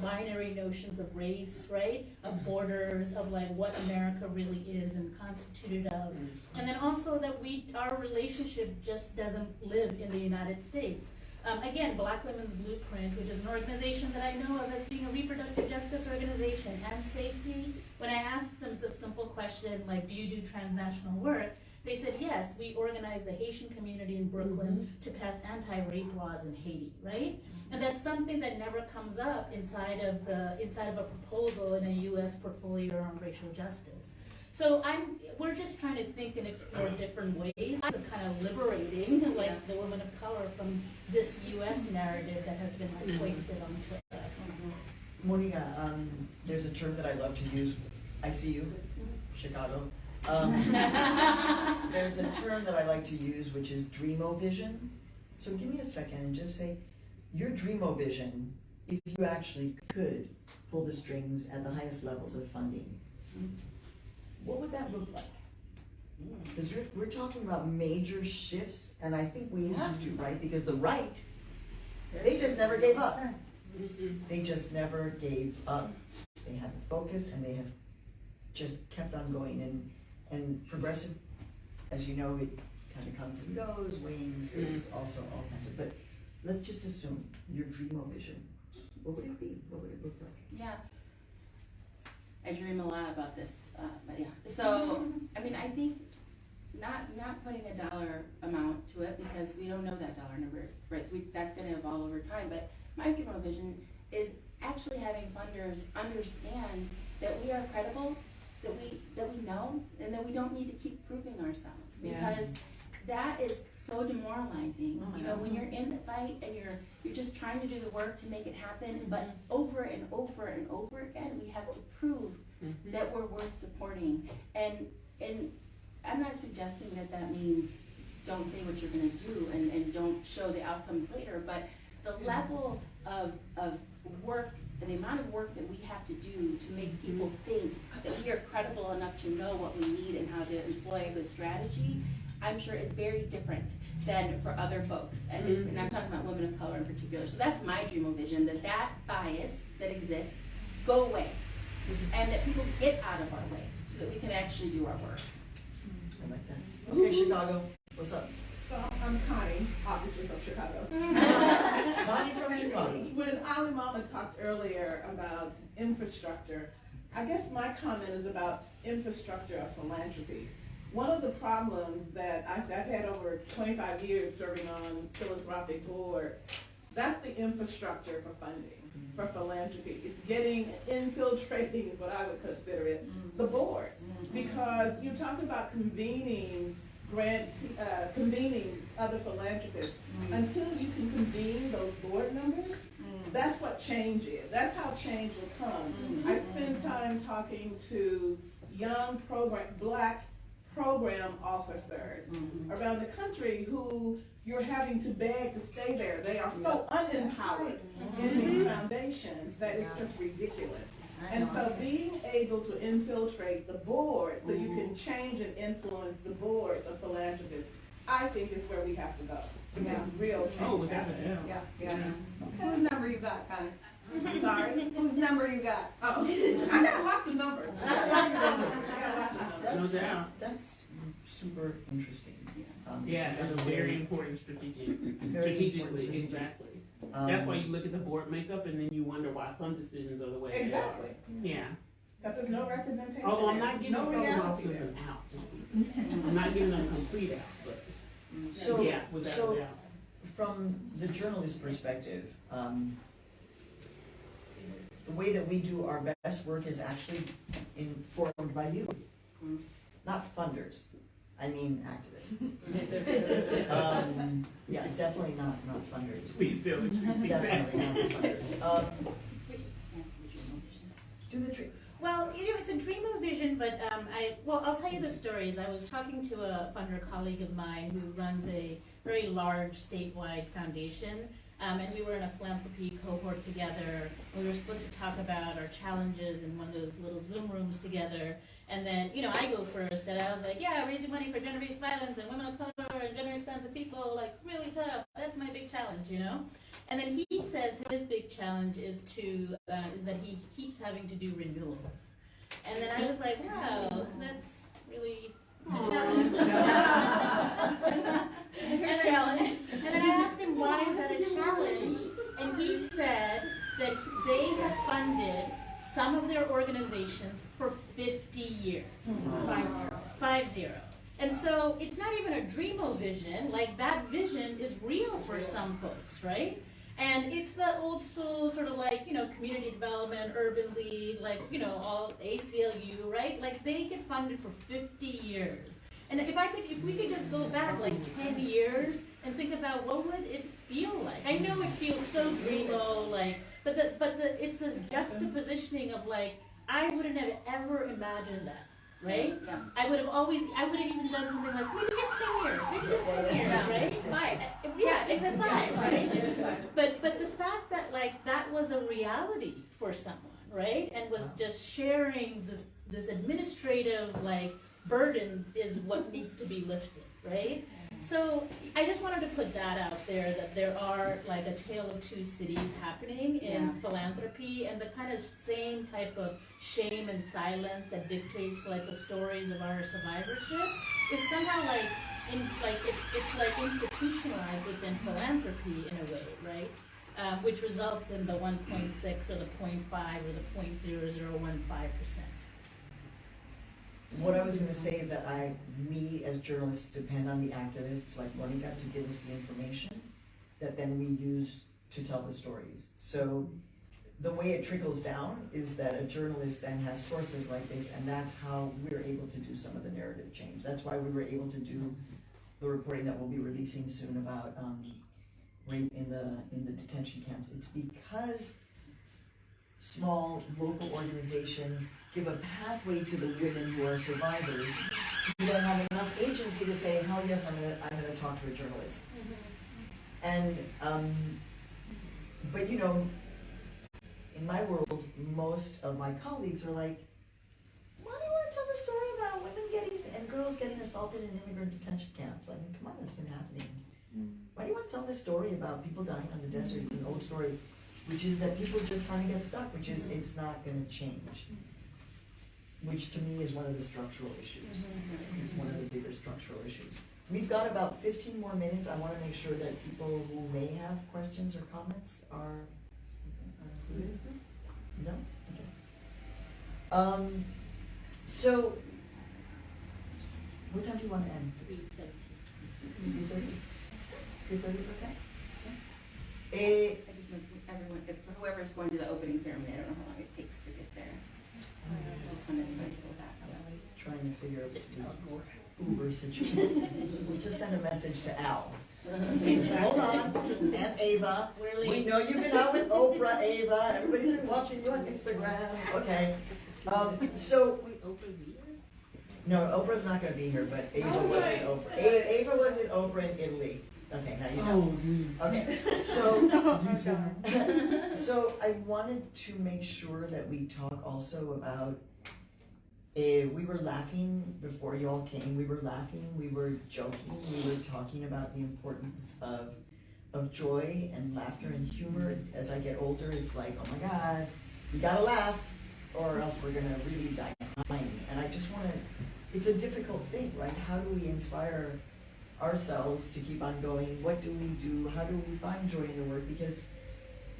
binary notions of race, right? Of borders, of like what America really is and constituted of. And then also that our relationship just doesn't live in the United States. Again, Black Women's Blueprint, which is an organization that I know of as being a reproductive justice organization and safety, when I asked them the simple question, like, do you do transnational work? They said, yes, we organize the Haitian community in Brooklyn to pass anti-rape laws in Haiti, right? And that's something that never comes up inside of a proposal in a U.S. portfolio on racial justice. So we're just trying to think and explore different ways of kind of liberating like the women of color from this U.S. narrative that has been like foisted onto us. Mónica, there's a term that I love to use. I see you, Chicago. There's a term that I like to use, which is dreamo-vision. So give me a second and just say, your dreamo-vision, if you actually could pull the strings at the highest levels of funding, what would that look like? Because we're talking about major shifts, and I think we have to, right? Because the right, they just never gave up. They just never gave up. They had the focus, and they have just kept on going. And progressive, as you know, it kind of comes and goes, wanes. There's also all kinds of. But let's just assume your dreamo-vision. What would it be? What would it look like? Yeah, I dream a lot about this, but yeah. So, I mean, I think not putting a dollar amount to it, because we don't know that dollar number, right? That's going to evolve over time. But my dream vision is actually having funders understand that we are credible, that we know, and that we don't need to keep proving ourselves, because that is so demoralizing. You know, when you're in the fight and you're just trying to do the work to make it happen, but over and over and over again, we have to prove that we're worth supporting. And I'm not suggesting that means don't say what you're going to do and don't show the outcomes later, but the level of work, the amount of work that we have to do to make people think that we are credible enough to know what we need and how to employ a good strategy, I'm sure is very different than for other folks. And I'm talking about women of color in particular. So that's my dream vision, that bias that exists go away, and that people get out of our way so that we can actually do our work. I like that. Okay, Chicago, what's up? So I'm Connie, obviously from Chicago. Connie from Chicago. When Aleyamma talked earlier about infrastructure, I guess my comment is about infrastructure of philanthropy. One of the problems that I've had over 25 years serving on philanthropic boards, that's the infrastructure for funding, for philanthropy. It's infiltrating is what I would consider it, the boards. Because you're talking about convening other philanthropists. Until you can convene those board members, that's what change is. That's how change will come. I spend time talking to young Black program officers around the country who you're having to beg to stay there. They are so unempowered in these foundations that it's just ridiculous. And so being able to infiltrate the board so you can change and influence the board of philanthropists, I think is where we have to go to make real change happen. Whose number you got, Connie? Sorry? Whose number you got? Oh, I got lots of numbers. No doubt. That's super interesting. That's very important strategically, exactly. That's why you look at the board makeup and then you wonder why some decisions are the way they are. Exactly. Yeah. Because there's no representation. Although I'm not giving no program reality officers there. an out. I'm not giving them a complete out, but So, yeah, without so a doubt. from the journalist perspective, the way that we do our best work is actually informed by you, not funders. I mean activists. Yeah, definitely not funders. Please don't repeat that. Definitely not funders. Do the trick. Well, it's a dream of vision, but I'll tell you the stories. I was talking to a funder colleague of mine who runs a very large statewide foundation, and we were in a philanthropy cohort together. We were supposed to talk about our challenges in one of those little Zoom rooms together. And then, I go first, and I was like, yeah, raising money for gender-based violence and women of color and gender-expensive people, like, really tough. That's my big challenge, And then he says his big challenge is that he keeps having to do renewals. And then I was like, wow, that's really a challenge. And then I asked him, why is that a challenge? And he said that they have funded some of their organizations for 50 years. 50. And so it's not even a dreamo vision, like that vision is real for some folks, right? And it's the old school sort of like, community development, urban league, like, all ACLU, right? Like they get funded for 50 years. And if we could just go back like 10 years and think about what would it feel like? I know it feels so dreamo, like, but it's this juxtapositioning of like, I wouldn't have ever imagined that, right? Yeah. I would have even done something like, maybe just 10 years, right? It's 5. Yeah, it's a 5, right? But the fact that like, that was a reality for someone, right? And was just sharing this administrative like, burden is what needs to be lifted, right? So I just wanted to put that out there, that there are like a tale of two cities happening in philanthropy, and the kind of same type of shame and silence that dictates like the stories of our survivorship is somehow like it's like institutionalized within philanthropy in a way, right? Which results in the 1.6 or the 0.5 or the 0.0015%. What I was going to say is that we as journalists depend on the activists like Mónica to give us the information that then we use to tell the stories. So the way it trickles down is that a journalist then has sources like this, and that's how we're able to do some of the narrative change. That's why we were able to do the reporting that we'll be releasing soon about rape in the detention camps. It's because small local organizations give a pathway to the women who are survivors who don't have enough agency to say, hell yes, I'm gonna talk to a journalist. And but in my world, most of my colleagues are like, why do you want to tell the story about women and girls getting assaulted in immigrant detention camps? I mean, come on, that's been happening. Why do you want to tell this story about people dying on the desert? It's an old story, which is that people just kind of get stuck, which is it's not going to change. Which to me is one of the structural issues. It's one of the bigger structural issues. We've got about 15 more minutes. I want to make sure that people who may have questions or comments are included. No? Okay. So, what time do you want to end? 3:30? 3:30 is okay? I just want everyone, for whoever's going to the opening ceremony, I don't know how long it takes to get there. Just want to invite people back. Trying to figure out the Uber situation. We just sent a message to Al. Hold on, and Ava. We know you've been out with Oprah, Ava. Everybody's been watching you on Instagram. Okay. So. No, Oprah's not going to be here, but Ava was with Oprah. Ava was with Oprah in Italy. Okay, now you know. Okay, so I wanted to make sure that we talk also about. We were laughing before you all came. We were laughing. We were joking. We were talking about the importance of joy and laughter and humor. As I get older, it's like, oh my God, we gotta laugh, or else we're gonna really die trying. And I just want to. It's a difficult thing, right? How do we inspire ourselves to keep on going? What do we do? How do we find joy in the work? Because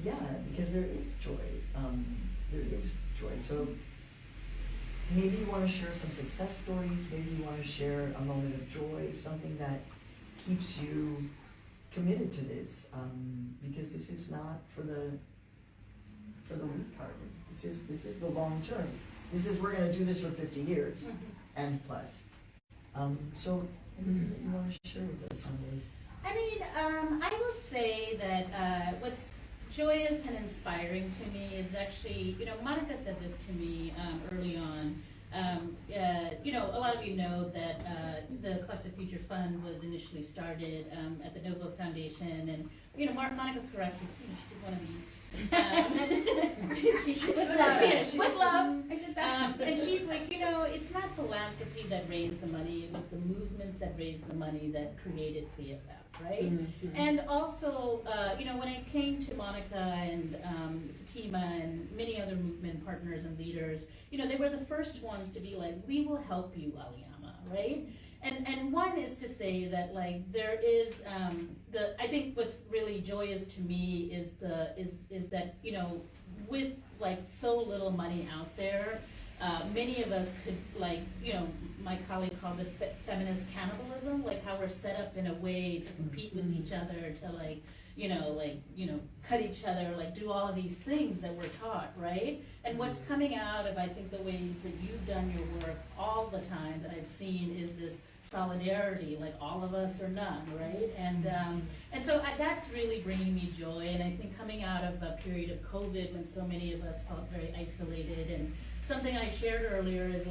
there is joy. There is joy. So maybe you want to share some success stories, maybe you want to share a moment of joy, something that keeps you committed to this, because this is not for the weak-hearted. This is the long term. This is, we're going to do this for 50 years and plus. So maybe you want to share with us some of those. I mean, I will say that what's joyous and inspiring to me is actually, Monica said this to me early on. A lot of you know that the Collective Future Fund was initially started at the Novo Foundation, and Monica corrected, she did one of these. With love. I did that. And she's like, it's not philanthropy that raised the money, it was the movements that raised the money that created CFF, right? Mm-hmm. And also, when I came to Monica and Fatima and many other movement partners and leaders, they were the first ones to be like, we will help you, Aleyamma, right? And one is to say that there is I think what's really joyous to me is that with so little money out there, many of us could my colleague calls it feminist cannibalism, how we're set up in a way to compete with each other, to cut each other, do all of these things that we're taught, right? And what's coming out of, I think, the ways that you've done your work all the time that I've seen is this solidarity, all of us or none, right? And so that's really bringing me joy. And I think coming out of a period of COVID when so many of us felt very isolated, and something I shared earlier is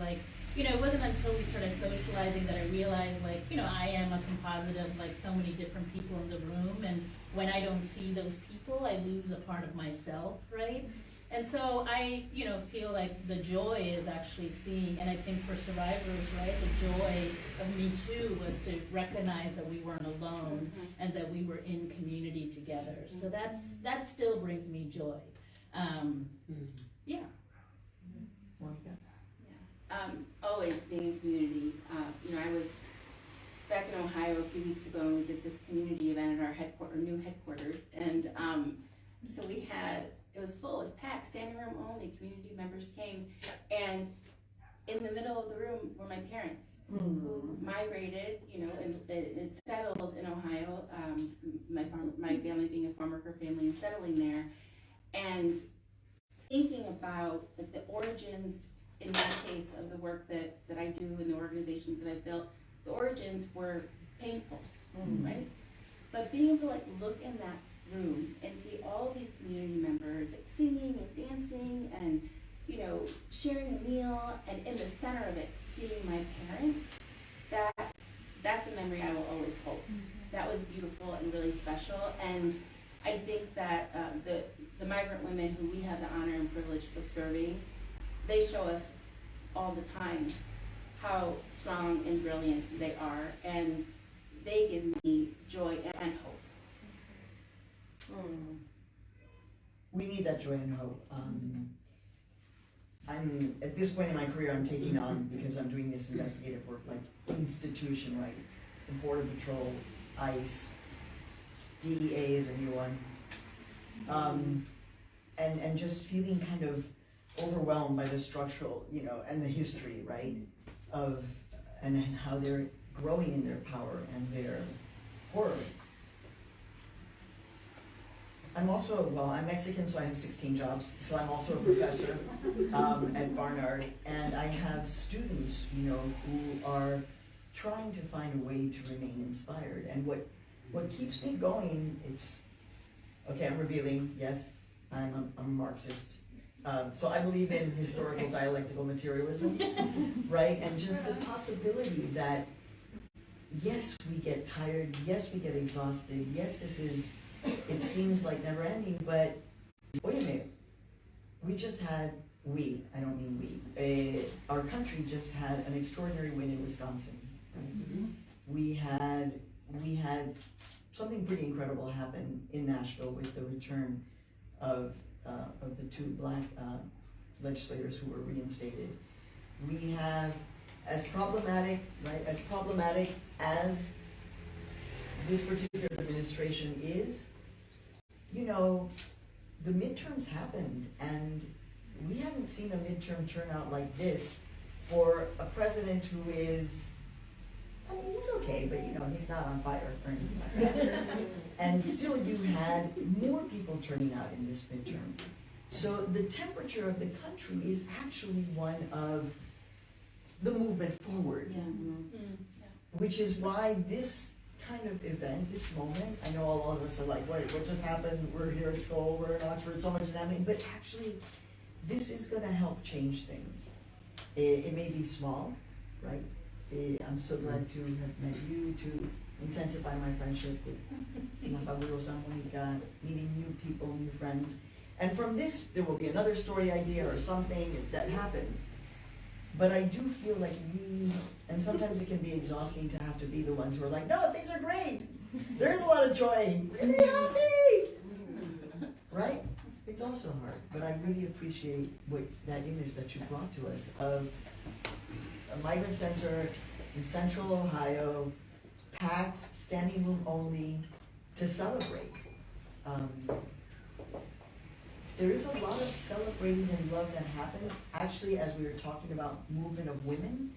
it wasn't until we started socializing that I realized I am a composite of so many different people in the room, and when I don't see those people, I lose a part of myself, right? And so I, feel like the joy is actually seeing, and I think for survivors, right, the joy of Me Too was to recognize that we weren't alone and that we were in community together. So that still brings me joy. Yeah. Mónica? Always being in community. I was back in Ohio a few weeks ago, and we did this community event at our new headquarters, and so we had, it was full, it was packed, standing room only, community members came, and in the middle of the room were my parents, who migrated, and settled in Ohio, my family being a farm worker family and settling there, and thinking about the origins, in my case, of the work that I do and the organizations that I've built. The origins were painful, right? But being able to look in that room and see all of these community members singing and dancing and sharing a meal, and in the center of it seeing my parents, that's a memory I will always hold. That was beautiful and really special, and I think that the migrant women who we have the honor and privilege of serving, they show us all the time how strong and brilliant they are, and they give me joy and hope. We need that joy and hope. I'm at this point in my career, I'm taking on, because I'm doing this investigative work, institution, right? The Border Patrol, ICE, DEA is a new one, and just feeling kind of overwhelmed by the structural, and the history, right, of and how they're growing in their power and their horror. I'm also, I'm Mexican, so I have 16 jobs, so I'm also a professor at Barnard, and I have students, who are trying to find a way to remain inspired. And what keeps me going, I'm revealing, yes, I'm a Marxist. So I believe in historical dialectical materialism, right? And just the possibility that, yes, we get tired, yes, we get exhausted, yes, it seems like never ending, but wait a minute, I don't mean we, our country just had an extraordinary win in Wisconsin, right? We had something pretty incredible happen in Nashville with the return of the two black legislators who were reinstated. We have, as problematic as this particular administration is, the midterms happened, and we haven't seen a midterm turnout like this for a president who is, I mean, he's okay, but you know, he's not on fire or anything like that. And still you had more people turning out in this midterm. So the temperature of the country is actually one of the movement forward. Which is why this kind of event, this moment, I know all of us are like, wait, what just happened? We're here at Skoll, we're in Oxford, so much is happening, but actually, this is gonna help change things. It may be small, right? I'm so glad to have met you, to intensify my friendship with Mónica, meeting new people, new friends. And from this, there will be another story idea or something that happens. But I do feel like and sometimes it can be exhausting to have to be the ones who are like, no, things are great. There's a lot of joy. We're really happy. Right? It's also hard, but I really appreciate that image that you brought to us of a migrant center in central Ohio, packed, standing room only, to celebrate. There is a lot of celebrating and love that happens. Actually, as we were talking about movement of women,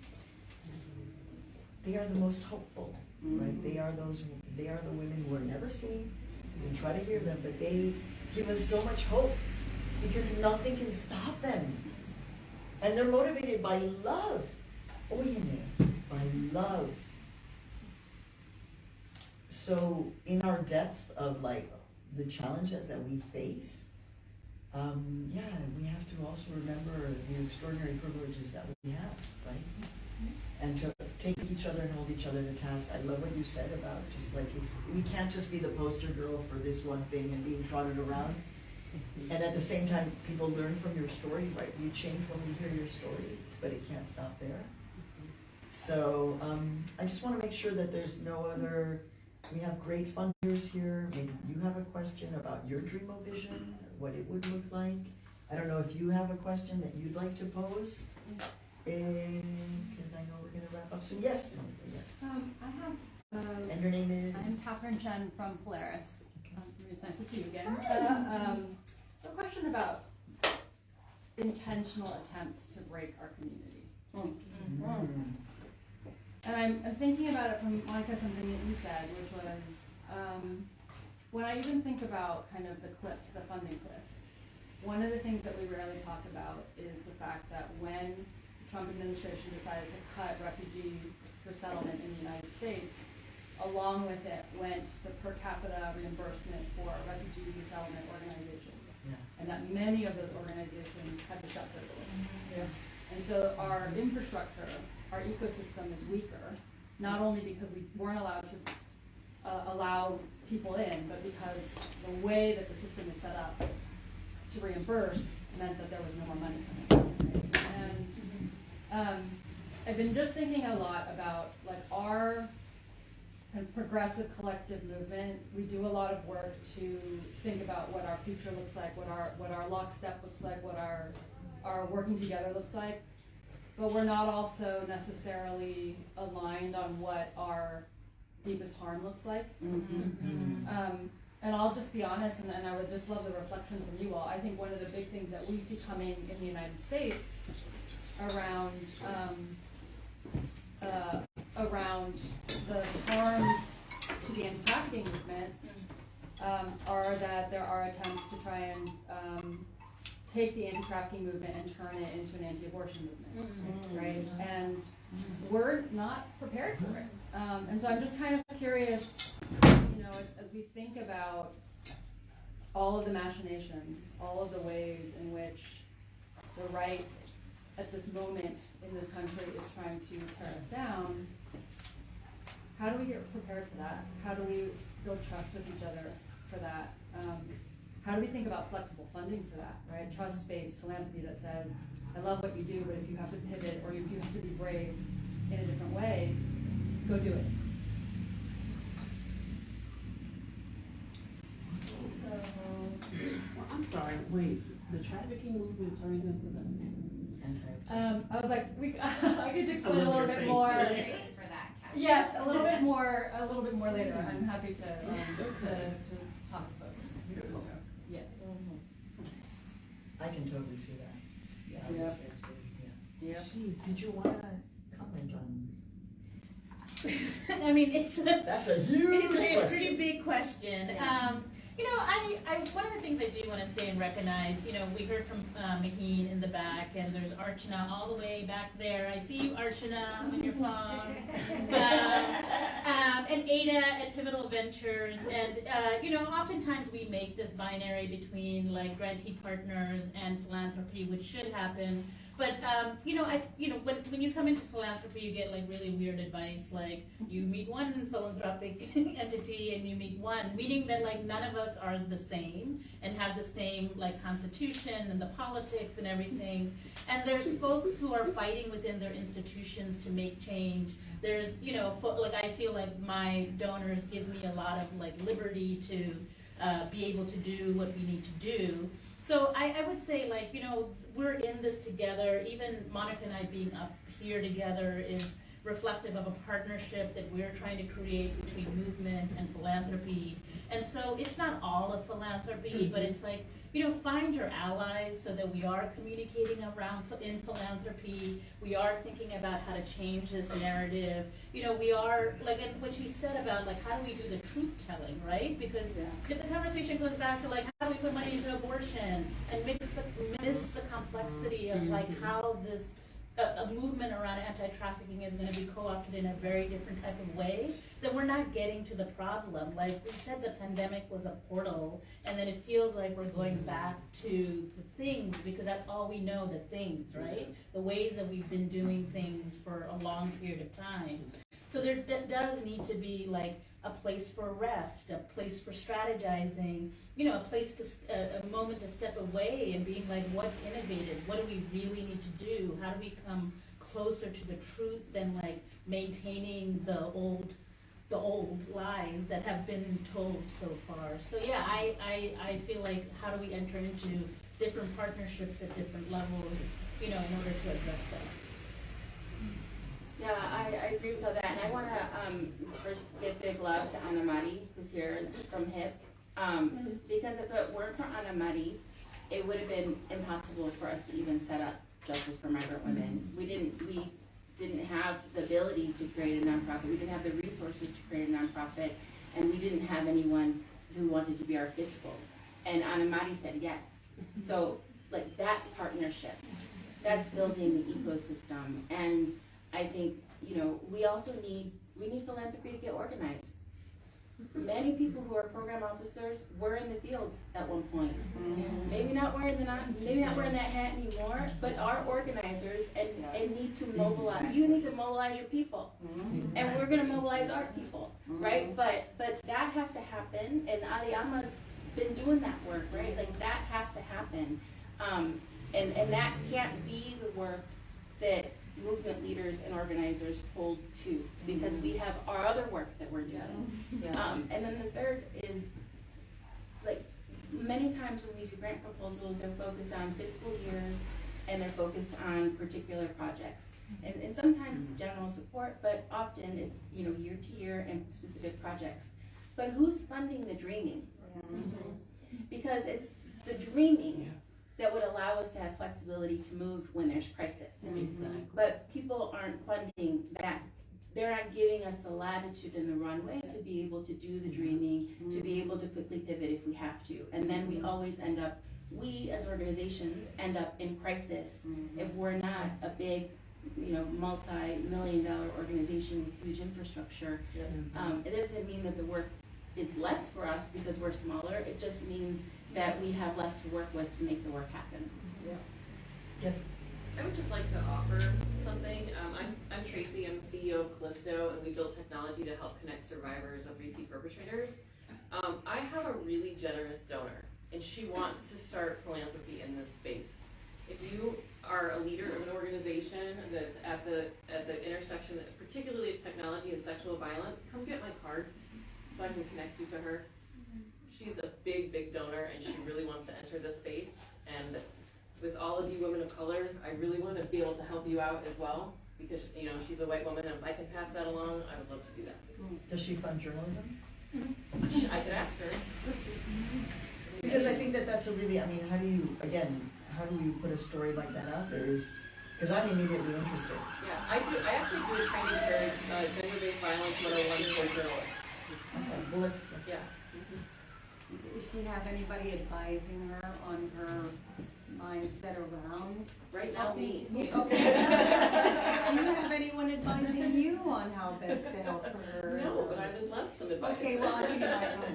they are the most hopeful, right? They are the women who are never seen. We try to hear them, but they give us so much hope because nothing can stop them. And they're motivated by love. By love. So in our depths of like the challenges that we face, we have to also remember the extraordinary privileges that we have, right? And to take each other and hold each other to task. I love what you said about just like we can't just be the poster girl for this one thing and being trotted around. And at the same time, people learn from your story, right? You change when we hear your story, but it can't stop there. So I just want to make sure that there's no other. We have great funders here. Maybe you have a question about your dream or vision, what it would look like. I don't know if you have a question that you'd like to pose, because I know we're going to wrap up soon. Yes. I have. And your name is? I'm Catherine Chen from Polaris. It's nice to see you again. A question about intentional attempts to break our community. And I'm thinking about it from, Monica, something that you said, which was, when I even think about kind of the cliff, the funding cliff, one of the things that we rarely talk about is the fact that when the Trump administration decided to cut refugee resettlement in the United States, along with it went the per capita reimbursement for refugee resettlement organizations. And that many of those organizations had to shut their doors. And so our infrastructure, our ecosystem is weaker, not only because we weren't allowed to allow people in, but because the way that the system is set up to reimburse meant that there was no more money coming in. Right? And I've been just thinking a lot about like our kind of progressive collective movement. We do a lot of work to think about what our future looks like, what our lockstep looks like, what our working together looks like. But we're not also necessarily aligned on what our deepest harm looks like. And I'll just be honest, and I would just love the reflection from you all. I think one of the big things that we see coming in the United States around the harms to the anti-trafficking movement are that there are attempts to try and take the anti-trafficking movement and turn it into an anti-abortion movement, right? And we're not prepared for it. And so I'm just kind of curious, as we think about all of the machinations, all of the ways in which the right at this moment in this country is trying to tear us down, how do we get prepared for that? How do we build trust with each other for that? How do we think about flexible funding for that, right? Trust-based philanthropy that says, I love what you do, but if you have to pivot or if you have to be brave in a different way, go do it. I'm sorry, wait, the trafficking movement turns into the I was like, I could explain a little bit more. Thanks for that, Kat. Yes, a little bit more later. I'm happy to talk to folks. Yes. I can totally see that. Yeah. Yeah. Jeez, did you want to comment on? I mean, it's That's a huge it's a question. pretty big question. You know, I one of the things I do want to say and recognize, you know, we heard from Maheen in the back, and there's Archana all the way back there. I see you, Archana, on your phone. And Ada at Pivotal Ventures. And, you know, oftentimes we make this binary between, like, grantee partners and philanthropy, which should happen. But you know, when you come into philanthropy, you get like really weird advice. Like you meet one philanthropic entity and you meet one, meaning that like none of us are the same and have the same like constitution and the politics and everything. And there's folks who are fighting within their institutions to make change. There's, you know, like I feel like my donors give me a lot of like liberty to be able to do what we need to do. So I would say, like, you know, we're in this together. Even Mónica and I being up here together is reflective of a partnership that we're trying to create between movement and philanthropy. And so it's not all of philanthropy, but it's like, you know, find your allies so that we are communicating around in philanthropy. We are thinking about how to change this narrative. You know, we are, like, and what you said about, like, how do we do the truth telling, right? Because if the conversation goes back to, like, how do we put money into abortion and miss the complexity of, like, how this a movement around anti-trafficking is going to be co-opted in a very different type of way, then we're not getting to the problem. Like we said, the pandemic was a portal, and then it feels like we're going back to the things, because that's all we know, the things, right? The ways that we've been doing things for a long period of time. So there does need to be like a place for rest, a place for strategizing, you know, a place to, a moment to step away and being like, what's innovative? What do we really need to do? How do we come closer to the truth than like maintaining the old lies that have been told so far? So yeah, I feel like, how do we enter into different partnerships at different levels, you know, in order to address that? Yeah, I agree with all that, and I want to first give big love to Anna Mathew, who's here from HIP, because if it weren't for Anna Mathew, it would have been impossible for us to even set up Justice for Migrant Women. We didn't have the ability to create a nonprofit. We didn't have the resources to create a nonprofit, and we didn't have anyone who wanted to be our fiscal. And Anna Mathew said yes. So, like, that's partnership. That's building the ecosystem. And I think, you know, we also need philanthropy to get organized. Many people who are program officers were in the field at one point. Maybe not wearing that hat anymore, but are organizers and need to mobilize. You need to mobilize your people, and we're going to mobilize our people, right? But that has to happen, and Aleyamma's been doing that work, right? Like that has to happen, and that can't be the work that movement leaders and organizers hold to, because we have our other work that we're doing. And then the third is, like, many times when we do grant proposals, they're focused on fiscal years and they're focused on particular projects. And sometimes general support, but often it's, you know, year to year and specific projects. But who's funding the dreaming? Because it's the dreaming that would allow us to have flexibility to move when there's crisis. But people aren't funding that. They're not giving us the latitude and the runway to be able to do the dreaming, to be able to quickly pivot if we have to. And then we always end up, we as organizations end up in crisis if we're not a big, you know, multi-million-dollar organization with huge infrastructure. It doesn't mean that the work is less for us because we're smaller. It just means that we have less to work with to make the work happen. Yes. I would just like to offer something. I'm Tracy, I'm CEO of Callisto, and we build technology to help connect survivors of repeat perpetrators. I have a really generous donor, and she wants to start philanthropy in this space. If you are a leader of an organization that's at the intersection, particularly of technology and sexual violence, come get my card so I can connect you to her. She's a big, big donor, and she really wants to enter this space. And with all of you women of color, I really want to be able to help you out as well, because, you know, she's a white woman, and if I can pass that along, I would love to do that. Does she fund journalism? I could ask her. Because I think that that's a really, I mean, how do you put a story like that out there is Because I'm immediately interested. Yeah, I actually do a training for gender-based violence 101 for journalists. Okay, well, let's Yeah. Does she have anybody advising her on her mindset around? Right now, me. Okay. Do you have anyone advising you on how best to help her? No, but I would love some advice. Okay, well, I'll give you my own.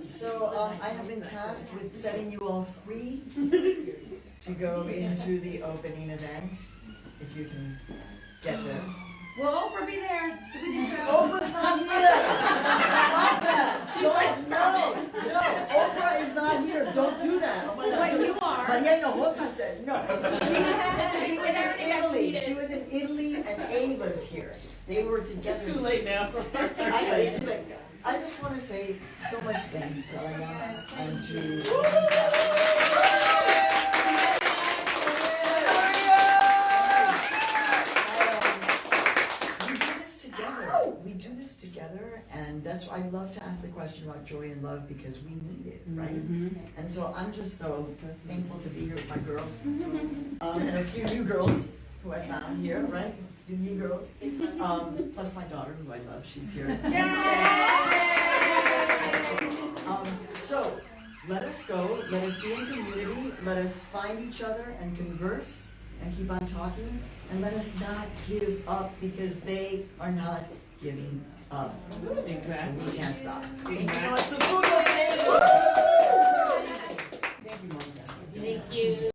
So I have been tasked with setting you all free to go into the opening event, if you can get there. Will Oprah be there? Oprah's not here! Stop that! No, Oprah is not here, don't do that. Oh my God. But you are. Maria Hinojosa said, no. She was in Italy, and Ava's here. They were together. It's too late now. I just want to say so much thanks to Aleyamma and to... We do this together, and that's why I love to ask the question about joy and love, because we need it, right? And so I'm just so thankful to be here with my girls, and a few new girls who I found here, right? A few new girls, plus my daughter, who I love, she's here. So let us go, let us be in community, let us find each other and converse and keep on talking, and let us not give up, because they are not giving up. Exactly. So we can't stop. Thank you so Exactly. much. The food was amazing. Thank you, Mónica. Thank you.